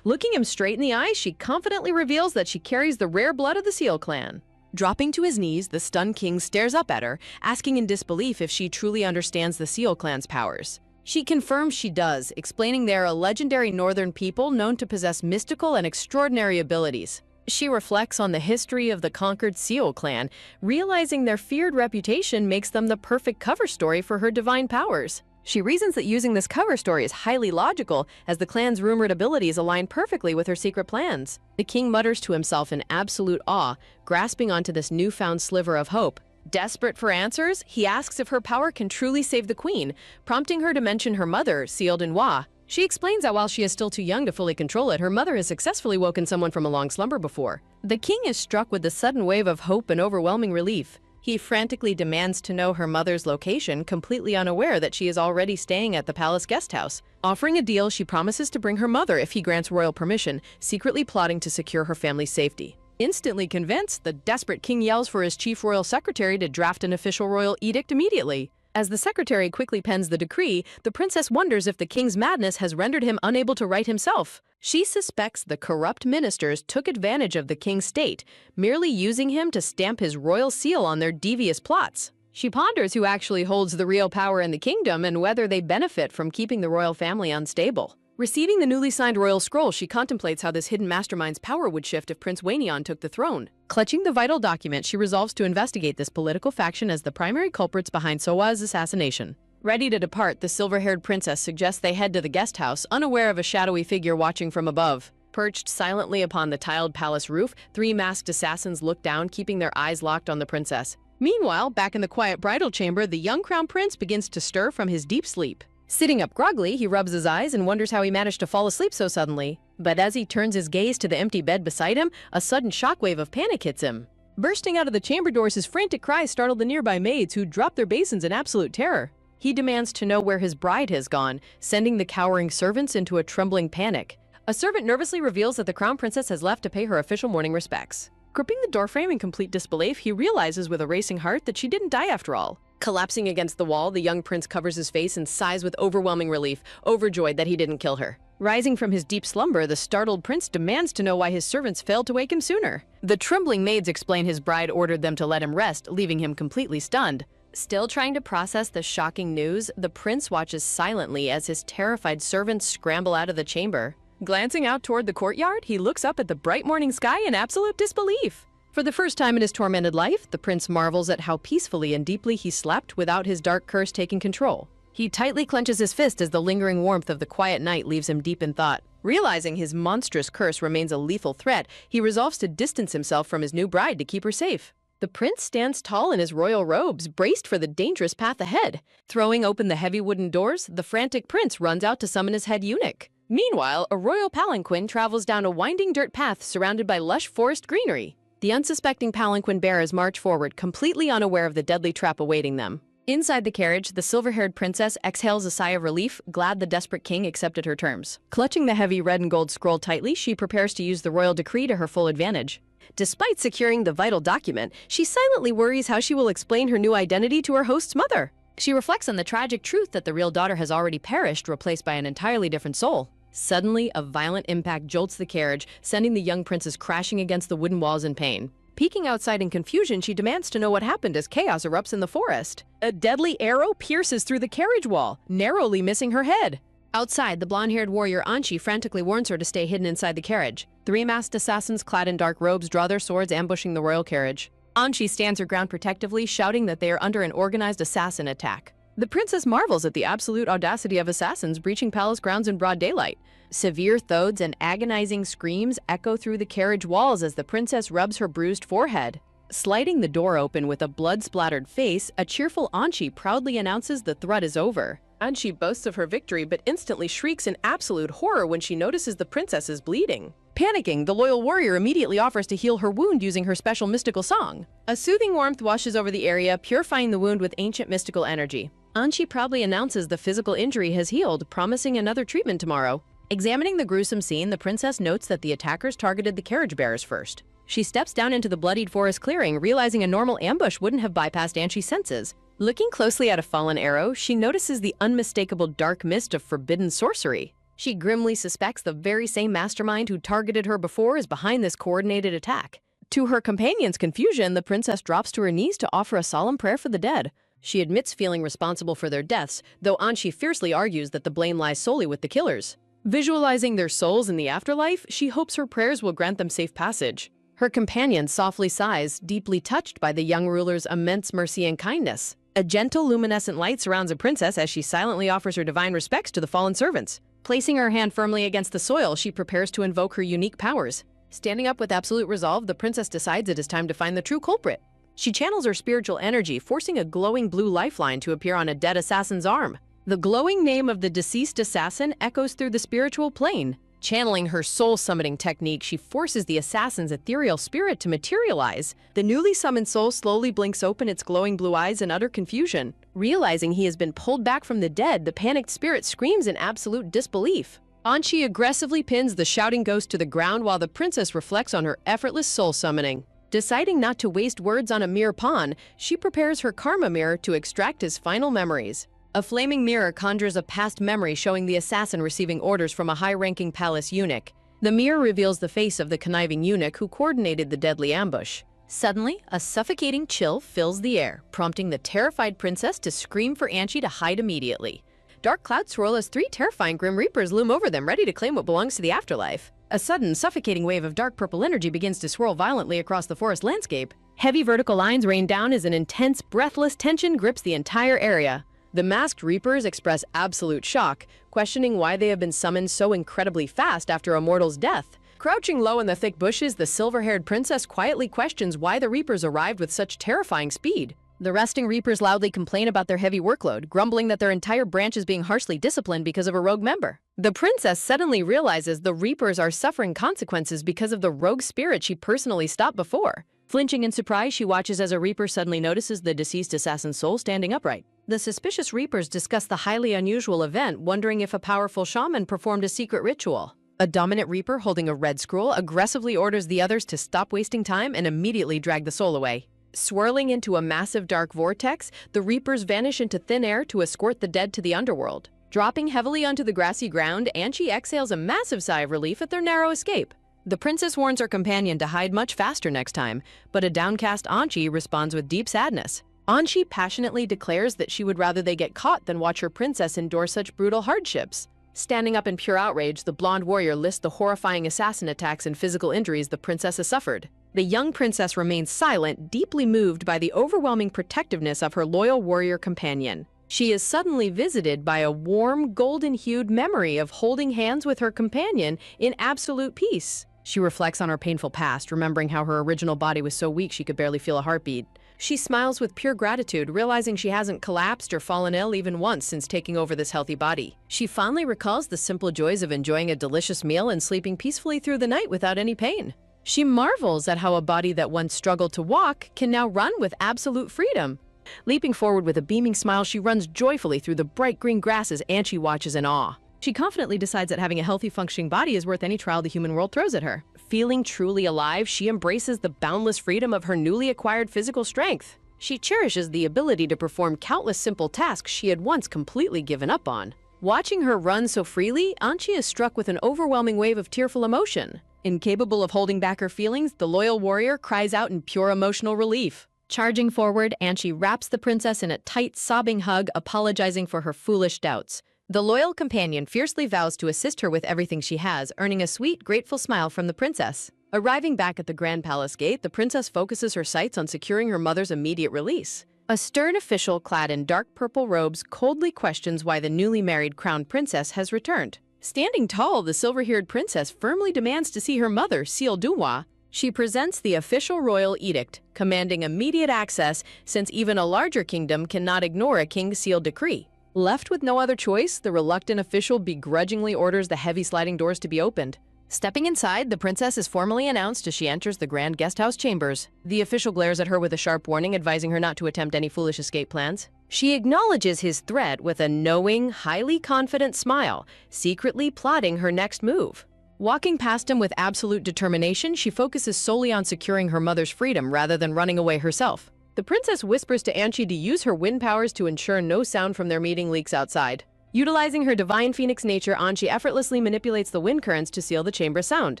S2: Looking him straight in the eyes, she confidently reveals that she carries the rare blood of the Seal Clan. Dropping to his knees, the stunned king stares up at her, asking in disbelief if she truly understands the Seal Clan's powers. She confirms she does, explaining they are a legendary northern people known to possess mystical and extraordinary abilities. She reflects on the history of the conquered Seal Clan, realizing their feared reputation makes them the perfect cover story for her divine powers. She reasons that using this cover story is highly logical, as the clan's rumored abilities align perfectly with her secret plans. The king mutters to himself in absolute awe, grasping onto this newfound sliver of hope. Desperate for answers, he asks if her power can truly save the queen, prompting her to mention her mother, sealed in Wa. She explains that while she is still too young to fully control it, her mother has successfully woken someone from a long slumber before. The king is struck with the sudden wave of hope and overwhelming relief. He frantically demands to know her mother's location, completely unaware that she is already staying at the palace guest house. Offering a deal, she promises to bring her mother if he grants royal permission, secretly plotting to secure her family's safety. Instantly convinced, the desperate king yells for his chief royal secretary to draft an official royal edict immediately. As the secretary quickly pens the decree, the princess wonders if the king's madness has rendered him unable to write himself. She suspects the corrupt ministers took advantage of the king's state, merely using him to stamp his royal seal on their devious plots. She ponders who actually holds the real power in the kingdom and whether they benefit from keeping the royal family unstable. Receiving the newly signed royal scroll, she contemplates how this hidden mastermind's power would shift if Prince Wainion took the throne. Clutching the vital document, she resolves to investigate this political faction as the primary culprits behind Sowa's assassination. Ready to depart, the silver-haired princess suggests they head to the guest house, unaware of a shadowy figure watching from above. Perched silently upon the tiled palace roof, 3 masked assassins look down, keeping their eyes locked on the princess. Meanwhile, back in the quiet bridal chamber, the young crown prince begins to stir from his deep sleep. Sitting up groggily, he rubs his eyes and wonders how he managed to fall asleep so suddenly. But as he turns his gaze to the empty bed beside him, a sudden shockwave of panic hits him. Bursting out of the chamber doors, his frantic cries startle the nearby maids, who drop their basins in absolute terror. He demands to know where his bride has gone, sending the cowering servants into a trembling panic. A servant nervously reveals that the crown princess has left to pay her official morning respects. Gripping the doorframe in complete disbelief, he realizes with a racing heart that she didn't die after all. Collapsing against the wall, the young prince covers his face and sighs with overwhelming relief, overjoyed that he didn't kill her. Rising from his deep slumber, the startled prince demands to know why his servants failed to wake him sooner. The trembling maids explain his bride ordered them to let him rest, leaving him completely stunned. Still trying to process the shocking news, the prince watches silently as his terrified servants scramble out of the chamber. Glancing out toward the courtyard, he looks up at the bright morning sky in absolute disbelief. For the first time in his tormented life, the prince marvels at how peacefully and deeply he slept without his dark curse taking control. He tightly clenches his fist as the lingering warmth of the quiet night leaves him deep in thought. Realizing his monstrous curse remains a lethal threat, he resolves to distance himself from his new bride to keep her safe. The prince stands tall in his royal robes, braced for the dangerous path ahead. Throwing open the heavy wooden doors, the frantic prince runs out to summon his head eunuch. Meanwhile, a royal palanquin travels down a winding dirt path surrounded by lush forest greenery. The unsuspecting palanquin bearers march forward, completely unaware of the deadly trap awaiting them. Inside the carriage, the silver-haired princess exhales a sigh of relief, glad the desperate king accepted her terms. Clutching the heavy red and gold scroll tightly, she prepares to use the royal decree to her full advantage. Despite securing the vital document, she silently worries how she will explain her new identity to her host's mother. She reflects on the tragic truth that the real daughter has already perished, replaced by an entirely different soul. Suddenly, a violent impact jolts the carriage, sending the young princess crashing against the wooden walls in pain. Peeking outside in confusion, she demands to know what happened as chaos erupts in the forest. A deadly arrow pierces through the carriage wall, narrowly missing her head. Outside, the blonde-haired warrior Anchi frantically warns her to stay hidden inside the carriage. 3 masked assassins clad in dark robes draw their swords, ambushing the royal carriage. Anchi stands her ground protectively, shouting that they are under an organized assassin attack. The princess marvels at the absolute audacity of assassins breaching palace grounds in broad daylight. Severe thods and agonizing screams echo through the carriage walls as the princess rubs her bruised forehead. Sliding the door open with a blood-splattered face, a cheerful Anchi proudly announces the threat is over. Anchi boasts of her victory but instantly shrieks in absolute horror when she notices the princess is bleeding. Panicking, the loyal warrior immediately offers to heal her wound using her special mystical song. A soothing warmth washes over the area, purifying the wound with ancient mystical energy. Anchi proudly announces the physical injury has healed, promising another treatment tomorrow. Examining the gruesome scene, the princess notes that the attackers targeted the carriage bearers first. She steps down into the bloodied forest clearing, realizing a normal ambush wouldn't have bypassed Anchi's senses. Looking closely at a fallen arrow, she notices the unmistakable dark mist of forbidden sorcery. She grimly suspects the very same mastermind who targeted her before is behind this coordinated attack. To her companion's confusion, the princess drops to her knees to offer a solemn prayer for the dead. She admits feeling responsible for their deaths, though Anchi fiercely argues that the blame lies solely with the killers. Visualizing their souls in the afterlife, she hopes her prayers will grant them safe passage. Her companion softly sighs, deeply touched by the young ruler's immense mercy and kindness. A gentle luminescent light surrounds the princess as she silently offers her divine respects to the fallen servants. Placing her hand firmly against the soil, she prepares to invoke her unique powers. Standing up with absolute resolve, the princess decides it is time to find the true culprit. She channels her spiritual energy, forcing a glowing blue lifeline to appear on a dead assassin's arm. The glowing name of the deceased assassin echoes through the spiritual plane. Channeling her soul-summoning technique, she forces the assassin's ethereal spirit to materialize. The newly summoned soul slowly blinks open its glowing blue eyes in utter confusion. Realizing he has been pulled back from the dead, the panicked spirit screams in absolute disbelief. Anchi aggressively pins the shouting ghost to the ground while the princess reflects on her effortless soul summoning. Deciding not to waste words on a mere pawn, she prepares her karma mirror to extract his final memories. A flaming mirror conjures a past memory showing the assassin receiving orders from a high-ranking palace eunuch. The mirror reveals the face of the conniving eunuch who coordinated the deadly ambush. Suddenly, a suffocating chill fills the air, prompting the terrified princess to scream for Anchi to hide immediately. Dark clouds swirl as 3 terrifying Grim Reapers loom over them, ready to claim what belongs to the afterlife. A sudden, suffocating wave of dark purple energy begins to swirl violently across the forest landscape. Heavy vertical lines rain down as an intense, breathless tension grips the entire area. The masked Reapers express absolute shock, questioning why they have been summoned so incredibly fast after a mortal's death. Crouching low in the thick bushes, the silver-haired princess quietly questions why the Reapers arrived with such terrifying speed. The resting Reapers loudly complain about their heavy workload, grumbling that their entire branch is being harshly disciplined because of a rogue member. The princess suddenly realizes the Reapers are suffering consequences because of the rogue spirit she personally stopped before. Flinching in surprise, she watches as a Reaper suddenly notices the deceased assassin's soul standing upright. The suspicious Reapers discuss the highly unusual event, wondering if a powerful shaman performed a secret ritual. A dominant Reaper holding a red scroll aggressively orders the others to stop wasting time and immediately drag the soul away. Swirling into a massive dark vortex, the Reapers vanish into thin air to escort the dead to the underworld. Dropping heavily onto the grassy ground, Anchi exhales a massive sigh of relief at their narrow escape. The princess warns her companion to hide much faster next time, but a downcast Anchi responds with deep sadness. Anchi passionately declares that she would rather they get caught than watch her princess endure such brutal hardships. Standing up in pure outrage, the blonde warrior lists the horrifying assassin attacks and physical injuries the princess has suffered. The young princess remains silent, deeply moved by the overwhelming protectiveness of her loyal warrior companion. She is suddenly visited by a warm, golden-hued memory of holding hands with her companion in absolute peace. She reflects on her painful past, remembering how her original body was so weak she could barely feel a heartbeat. She smiles with pure gratitude, realizing she hasn't collapsed or fallen ill even once since taking over this healthy body. She fondly recalls the simple joys of enjoying a delicious meal and sleeping peacefully through the night without any pain. She marvels at how a body that once struggled to walk can now run with absolute freedom. Leaping forward with a beaming smile, she runs joyfully through the bright green grass as Anchi watches in awe. She confidently decides that having a healthy, functioning body is worth any trial the human world throws at her. Feeling truly alive, she embraces the boundless freedom of her newly acquired physical strength. She cherishes the ability to perform countless simple tasks she had once completely given up on. Watching her run so freely, Anchi is struck with an overwhelming wave of tearful emotion. Incapable of holding back her feelings, the loyal warrior cries out in pure emotional relief. Charging forward, Anchi wraps the princess in a tight, sobbing hug, apologizing for her foolish doubts. The loyal companion fiercely vows to assist her with everything she has, earning a sweet, grateful smile from the princess. Arriving back at the Grand Palace gate, the princess focuses her sights on securing her mother's immediate release. A stern official clad in dark purple robes coldly questions why the newly married crowned princess has returned. Standing tall, the silver-haired princess firmly demands to see her mother, Seal Duwa. She presents the official royal edict, commanding immediate access since even a larger kingdom cannot ignore a king's sealed decree. Left with no other choice, the reluctant official begrudgingly orders the heavy sliding doors to be opened. Stepping inside, the princess is formally announced as she enters the grand guesthouse chambers. The official glares at her with a sharp warning, advising her not to attempt any foolish escape plans. She acknowledges his threat with a knowing, highly confident smile, secretly plotting her next move. Walking past him with absolute determination, she focuses solely on securing her mother's freedom rather than running away herself. The princess whispers to Anchi to use her wind powers to ensure no sound from their meeting leaks outside. Utilizing her divine phoenix nature, Anchi effortlessly manipulates the wind currents to seal the chamber's sound.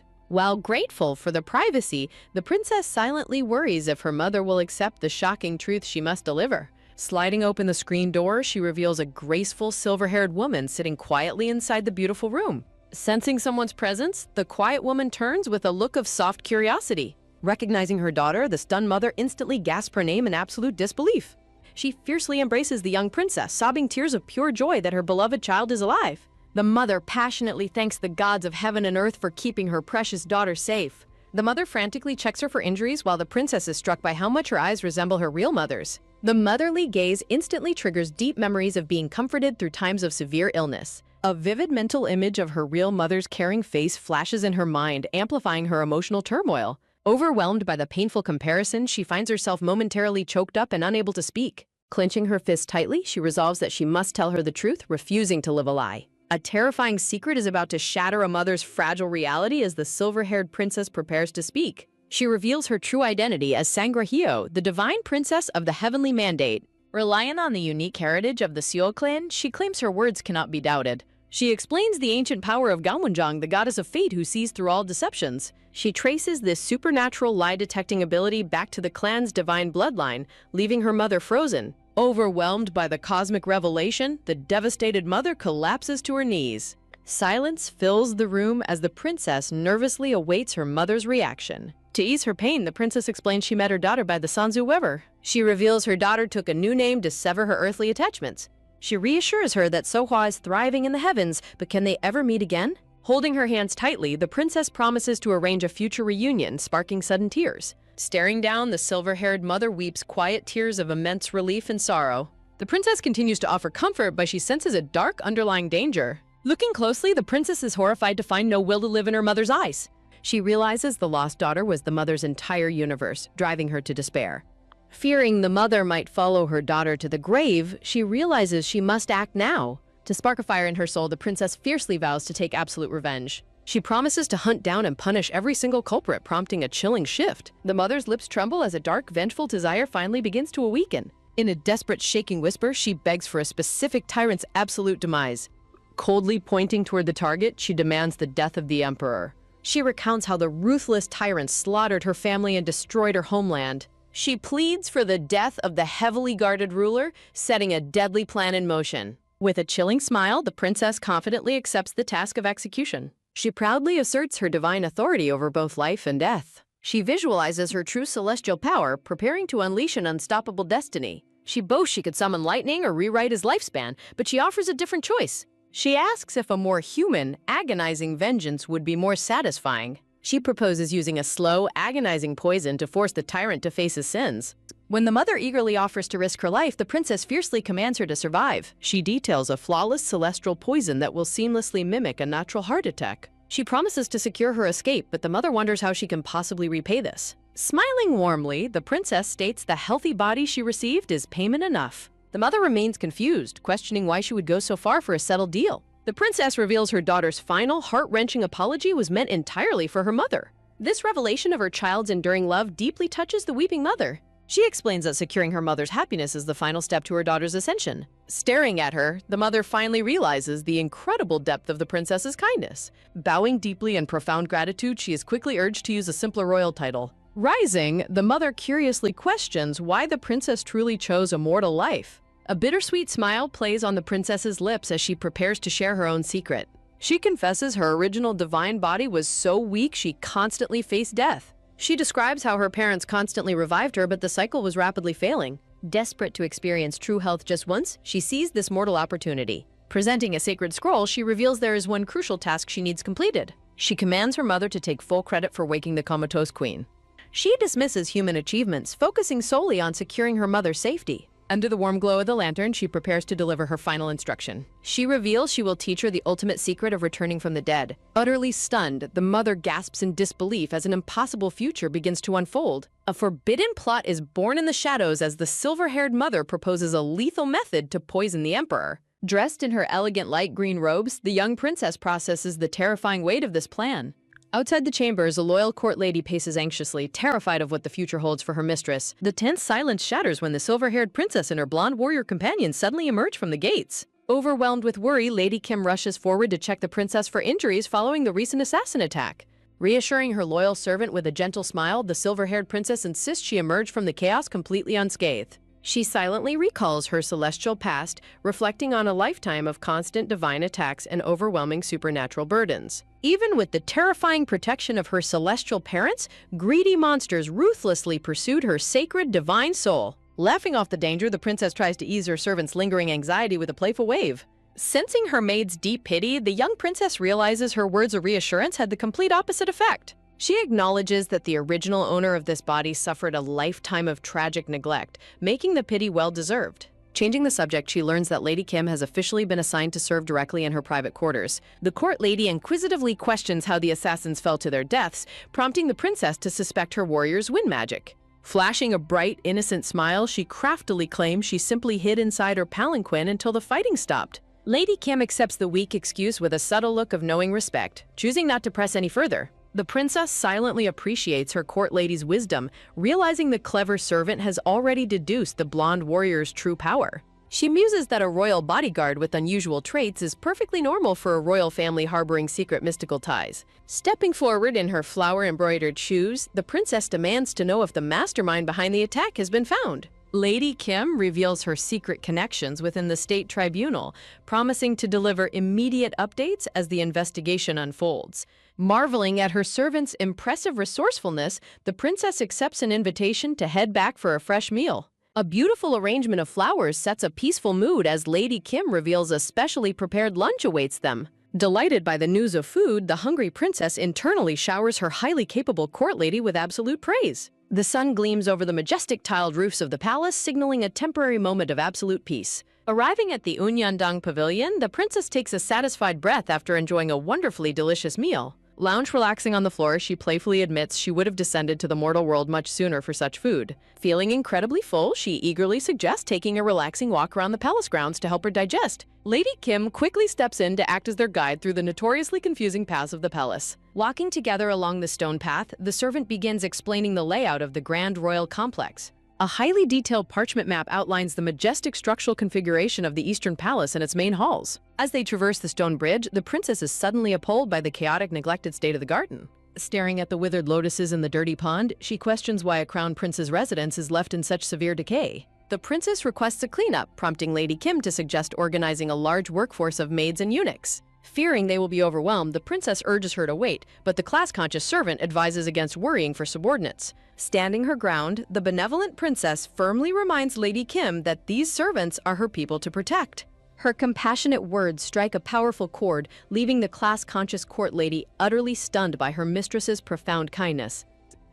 S2: While grateful for the privacy, the princess silently worries if her mother will accept the shocking truth she must deliver. Sliding open the screen door, she reveals a graceful, silver-haired woman sitting quietly inside the beautiful room. Sensing someone's presence, the quiet woman turns with a look of soft curiosity. Recognizing her daughter, the stunned mother instantly gasps her name in absolute disbelief. She fiercely embraces the young princess, sobbing tears of pure joy that her beloved child is alive. The mother passionately thanks the gods of heaven and earth for keeping her precious daughter safe. The mother frantically checks her for injuries while the princess is struck by how much her eyes resemble her real mother's. The motherly gaze instantly triggers deep memories of being comforted through times of severe illness. A vivid mental image of her real mother's caring face flashes in her mind, amplifying her emotional turmoil. Overwhelmed by the painful comparison, she finds herself momentarily choked up and unable to speak. Clenching her fists tightly, she resolves that she must tell her the truth, refusing to live a lie. A terrifying secret is about to shatter a mother's fragile reality as the silver-haired princess prepares to speak. She reveals her true identity as Sangrahio, the divine princess of the heavenly mandate. Relying on the unique heritage of the Seo clan, she claims her words cannot be doubted. She explains the ancient power of Ganwonjang, the goddess of fate who sees through all deceptions. She traces this supernatural lie-detecting ability back to the clan's divine bloodline, leaving her mother frozen. Overwhelmed by the cosmic revelation, the devastated mother collapses to her knees. Silence fills the room as the princess nervously awaits her mother's reaction. To ease her pain, the princess explains she met her daughter by the Sanzu Weaver. She reveals her daughter took a new name to sever her earthly attachments. She reassures her that Sohwa is thriving in the heavens, but can they ever meet again? Holding her hands tightly, the princess promises to arrange a future reunion, sparking sudden tears. Staring down, the silver-haired mother weeps quiet tears of immense relief and sorrow. The princess continues to offer comfort, but she senses a dark underlying danger. Looking closely, the princess is horrified to find no will to live in her mother's eyes. She realizes the lost daughter was the mother's entire universe, driving her to despair. Fearing the mother might follow her daughter to the grave, she realizes she must act now. To spark a fire in her soul, the princess fiercely vows to take absolute revenge. She promises to hunt down and punish every single culprit, prompting a chilling shift. The mother's lips tremble as a dark, vengeful desire finally begins to awaken. In a desperate, shaking whisper, she begs for a specific tyrant's absolute demise. Coldly pointing toward the target, she demands the death of the emperor. She recounts how the ruthless tyrant slaughtered her family and destroyed her homeland. She pleads for the death of the heavily guarded ruler, setting a deadly plan in motion. With a chilling smile, the princess confidently accepts the task of execution. She proudly asserts her divine authority over both life and death. She visualizes her true celestial power, preparing to unleash an unstoppable destiny. She boasts she could summon lightning or rewrite his lifespan, but she offers a different choice. She asks if a more human, agonizing vengeance would be more satisfying. She proposes using a slow, agonizing poison to force the tyrant to face his sins. When the mother eagerly offers to risk her life, the princess fiercely commands her to survive. She details a flawless celestial poison that will seamlessly mimic a natural heart attack. She promises to secure her escape, but the mother wonders how she can possibly repay this. Smiling warmly, the princess states the healthy body she received is payment enough. The mother remains confused, questioning why she would go so far for a settled deal. The princess reveals her daughter's final, heart-wrenching apology was meant entirely for her mother. This revelation of her child's enduring love deeply touches the weeping mother. She explains that securing her mother's happiness is the final step to her daughter's ascension. Staring at her, the mother finally realizes the incredible depth of the princess's kindness. Bowing deeply in profound gratitude, she is quickly urged to use a simpler royal title. Rising, the mother curiously questions why the princess truly chose a mortal life. A bittersweet smile plays on the princess's lips as she prepares to share her own secret. She confesses her original divine body was so weak she constantly faced death. She describes how her parents constantly revived her, but the cycle was rapidly failing. Desperate to experience true health just once, she seized this mortal opportunity. Presenting a sacred scroll, she reveals there is one crucial task she needs completed. She commands her mother to take full credit for waking the comatose queen. She dismisses human achievements, focusing solely on securing her mother's safety. Under the warm glow of the lantern, she prepares to deliver her final instruction. She reveals she will teach her the ultimate secret of returning from the dead. Utterly stunned, the mother gasps in disbelief as an impossible future begins to unfold. A forbidden plot is born in the shadows as the silver-haired mother proposes a lethal method to poison the emperor. Dressed in her elegant light green robes, the young princess processes the terrifying weight of this plan. Outside the chambers, a loyal court lady paces anxiously, terrified of what the future holds for her mistress. The tense silence shatters when the silver-haired princess and her blonde warrior companion suddenly emerge from the gates. Overwhelmed with worry, Lady Kim rushes forward to check the princess for injuries following the recent assassin attack. Reassuring her loyal servant with a gentle smile, the silver-haired princess insists she emerge from the chaos completely unscathed. She silently recalls her celestial past, reflecting on a lifetime of constant divine attacks and overwhelming supernatural burdens. Even with the terrifying protection of her celestial parents, greedy monsters ruthlessly pursued her sacred divine soul. Laughing off the danger, the princess tries to ease her servant's lingering anxiety with a playful wave. Sensing her maid's deep pity, the young princess realizes her words of reassurance had the complete opposite effect. She acknowledges that the original owner of this body suffered a lifetime of tragic neglect, making the pity well-deserved. Changing the subject, she learns that Lady Kim has officially been assigned to serve directly in her private quarters. The court lady inquisitively questions how the assassins fell to their deaths, prompting the princess to suspect her warrior's wind magic. Flashing a bright, innocent smile, she craftily claims she simply hid inside her palanquin until the fighting stopped. Lady Kim accepts the weak excuse with a subtle look of knowing respect, choosing not to press any further. The princess silently appreciates her court lady's wisdom, realizing the clever servant has already deduced the blonde warrior's true power. She muses that a royal bodyguard with unusual traits is perfectly normal for a royal family harboring secret mystical ties. Stepping forward in her flower-embroidered shoes, the princess demands to know if the mastermind behind the attack has been found. Lady Kim reveals her secret connections within the state tribunal, promising to deliver immediate updates as the investigation unfolds. Marveling at her servant's impressive resourcefulness, the princess accepts an invitation to head back for a fresh meal. A beautiful arrangement of flowers sets a peaceful mood as Lady Kim reveals a specially prepared lunch awaits them. Delighted by the news of food, the hungry princess internally showers her highly capable court lady with absolute praise. The sun gleams over the majestic tiled roofs of the palace, signaling a temporary moment of absolute peace. Arriving at the Unyandang Pavilion, the princess takes a satisfied breath after enjoying a wonderfully delicious meal. Lounged relaxing on the floor, she playfully admits she would have descended to the mortal world much sooner for such food. Feeling incredibly full, she eagerly suggests taking a relaxing walk around the palace grounds to help her digest. Lady Kim quickly steps in to act as their guide through the notoriously confusing paths of the palace. Walking together along the stone path, the servant begins explaining the layout of the grand royal complex. A highly detailed parchment map outlines the majestic structural configuration of the Eastern Palace and its main halls. As they traverse the stone bridge, the princess is suddenly appalled by the chaotic, neglected state of the garden. Staring at the withered lotuses in the dirty pond, she questions why a crown prince's residence is left in such severe decay. The princess requests a cleanup, prompting Lady Kim to suggest organizing a large workforce of maids and eunuchs. Fearing they will be overwhelmed, the princess urges her to wait, but the class-conscious servant advises against worrying for subordinates. Standing her ground, the benevolent princess firmly reminds Lady Kim that these servants are her people to protect. Her compassionate words strike a powerful chord, leaving the class-conscious court lady utterly stunned by her mistress's profound kindness.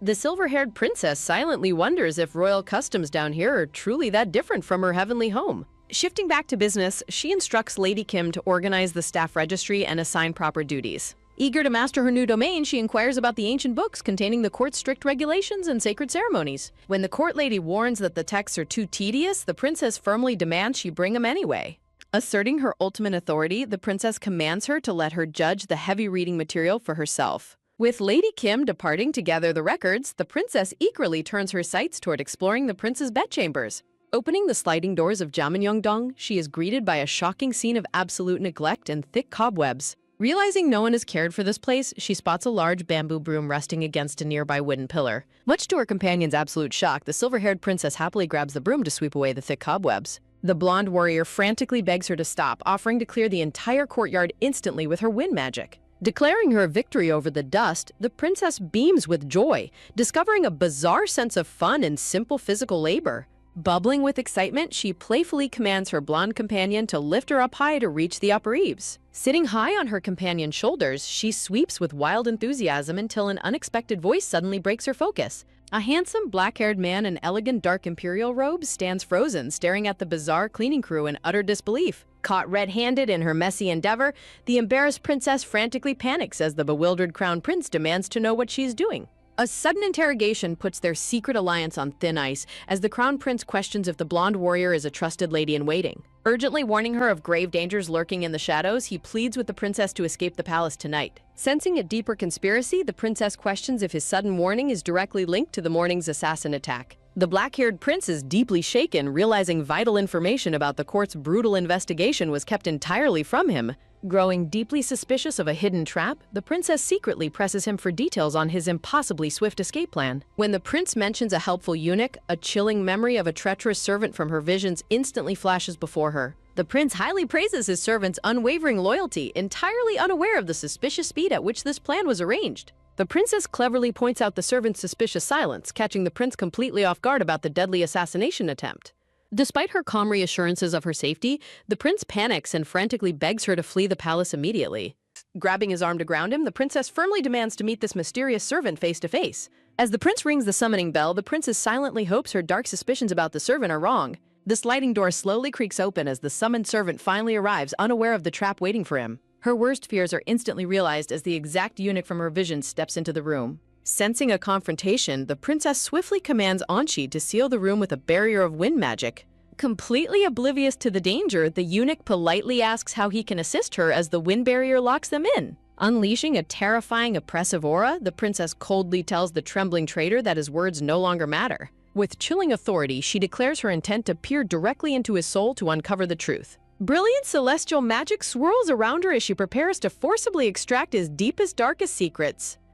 S2: The silver-haired princess silently wonders if royal customs down here are truly that different from her heavenly home. Shifting back to business, she instructs Lady Kim to organize the staff registry and assign proper duties. Eager to master her new domain, she inquires about the ancient books containing the court's strict regulations and sacred ceremonies. When the court lady warns that the texts are too tedious, the princess firmly demands she bring them anyway. Asserting her ultimate authority, the princess commands her to let her judge the heavy reading material for herself. With Lady Kim departing to gather the records, the princess eagerly turns her sights toward exploring the prince's bedchambers. Opening the sliding doors of Jamyeongdong, she is greeted by a shocking scene of absolute neglect and thick cobwebs. Realizing no one has cared for this place, she spots a large bamboo broom resting against a nearby wooden pillar. Much to her companion's absolute shock, the silver-haired princess happily grabs the broom to sweep away the thick cobwebs. The blonde warrior frantically begs her to stop, offering to clear the entire courtyard instantly with her wind magic. Declaring her victory over the dust, the princess beams with joy, discovering a bizarre sense of fun in simple physical labor. Bubbling with excitement, she playfully commands her blonde companion to lift her up high to reach the upper eaves. Sitting high on her companion's shoulders, she sweeps with wild enthusiasm until an unexpected voice suddenly breaks her focus. A handsome, black-haired man in elegant dark imperial robes stands frozen, staring at the bizarre cleaning crew in utter disbelief. Caught red-handed in her messy endeavor, the embarrassed princess frantically panics as the bewildered crown prince demands to know what she's doing. A sudden interrogation puts their secret alliance on thin ice as the crown prince questions if the blonde warrior is a trusted lady-in-waiting. Urgently warning her of grave dangers lurking in the shadows, he pleads with the princess to escape the palace tonight. Sensing a deeper conspiracy, the princess questions if his sudden warning is directly linked to the morning's assassin attack. The black-haired prince is deeply shaken, realizing vital information about the court's brutal investigation was kept entirely from him. Growing deeply suspicious of a hidden trap, the princess secretly presses him for details on his impossibly swift escape plan. When the prince mentions a helpful eunuch, a chilling memory of a treacherous servant from her visions instantly flashes before her. The prince highly praises his servant's unwavering loyalty, entirely unaware of the suspicious speed at which this plan was arranged. The princess cleverly points out the servant's suspicious silence, catching the prince completely off guard about the deadly assassination attempt. Despite her calm reassurances of her safety, the prince panics and frantically begs her to flee the palace immediately. Grabbing his arm to ground him, the princess firmly demands to meet this mysterious servant face to face. As the prince rings the summoning bell, the princess silently hopes her dark suspicions about the servant are wrong. The sliding door slowly creaks open as the summoned servant finally arrives, unaware of the trap waiting for him. Her worst fears are instantly realized as the exact eunuch from her vision steps into the room. Sensing a confrontation, the princess swiftly commands Anchi to seal the room with a barrier of wind magic. Completely oblivious to the danger, the eunuch politely asks how he can assist her as the wind barrier locks them in. Unleashing a terrifying, oppressive aura, the princess coldly tells the trembling traitor that his words no longer matter. With chilling authority, she declares her intent to peer directly into his soul to uncover the truth. Brilliant celestial magic swirls around her as she prepares to forcibly extract his deepest, darkest secrets.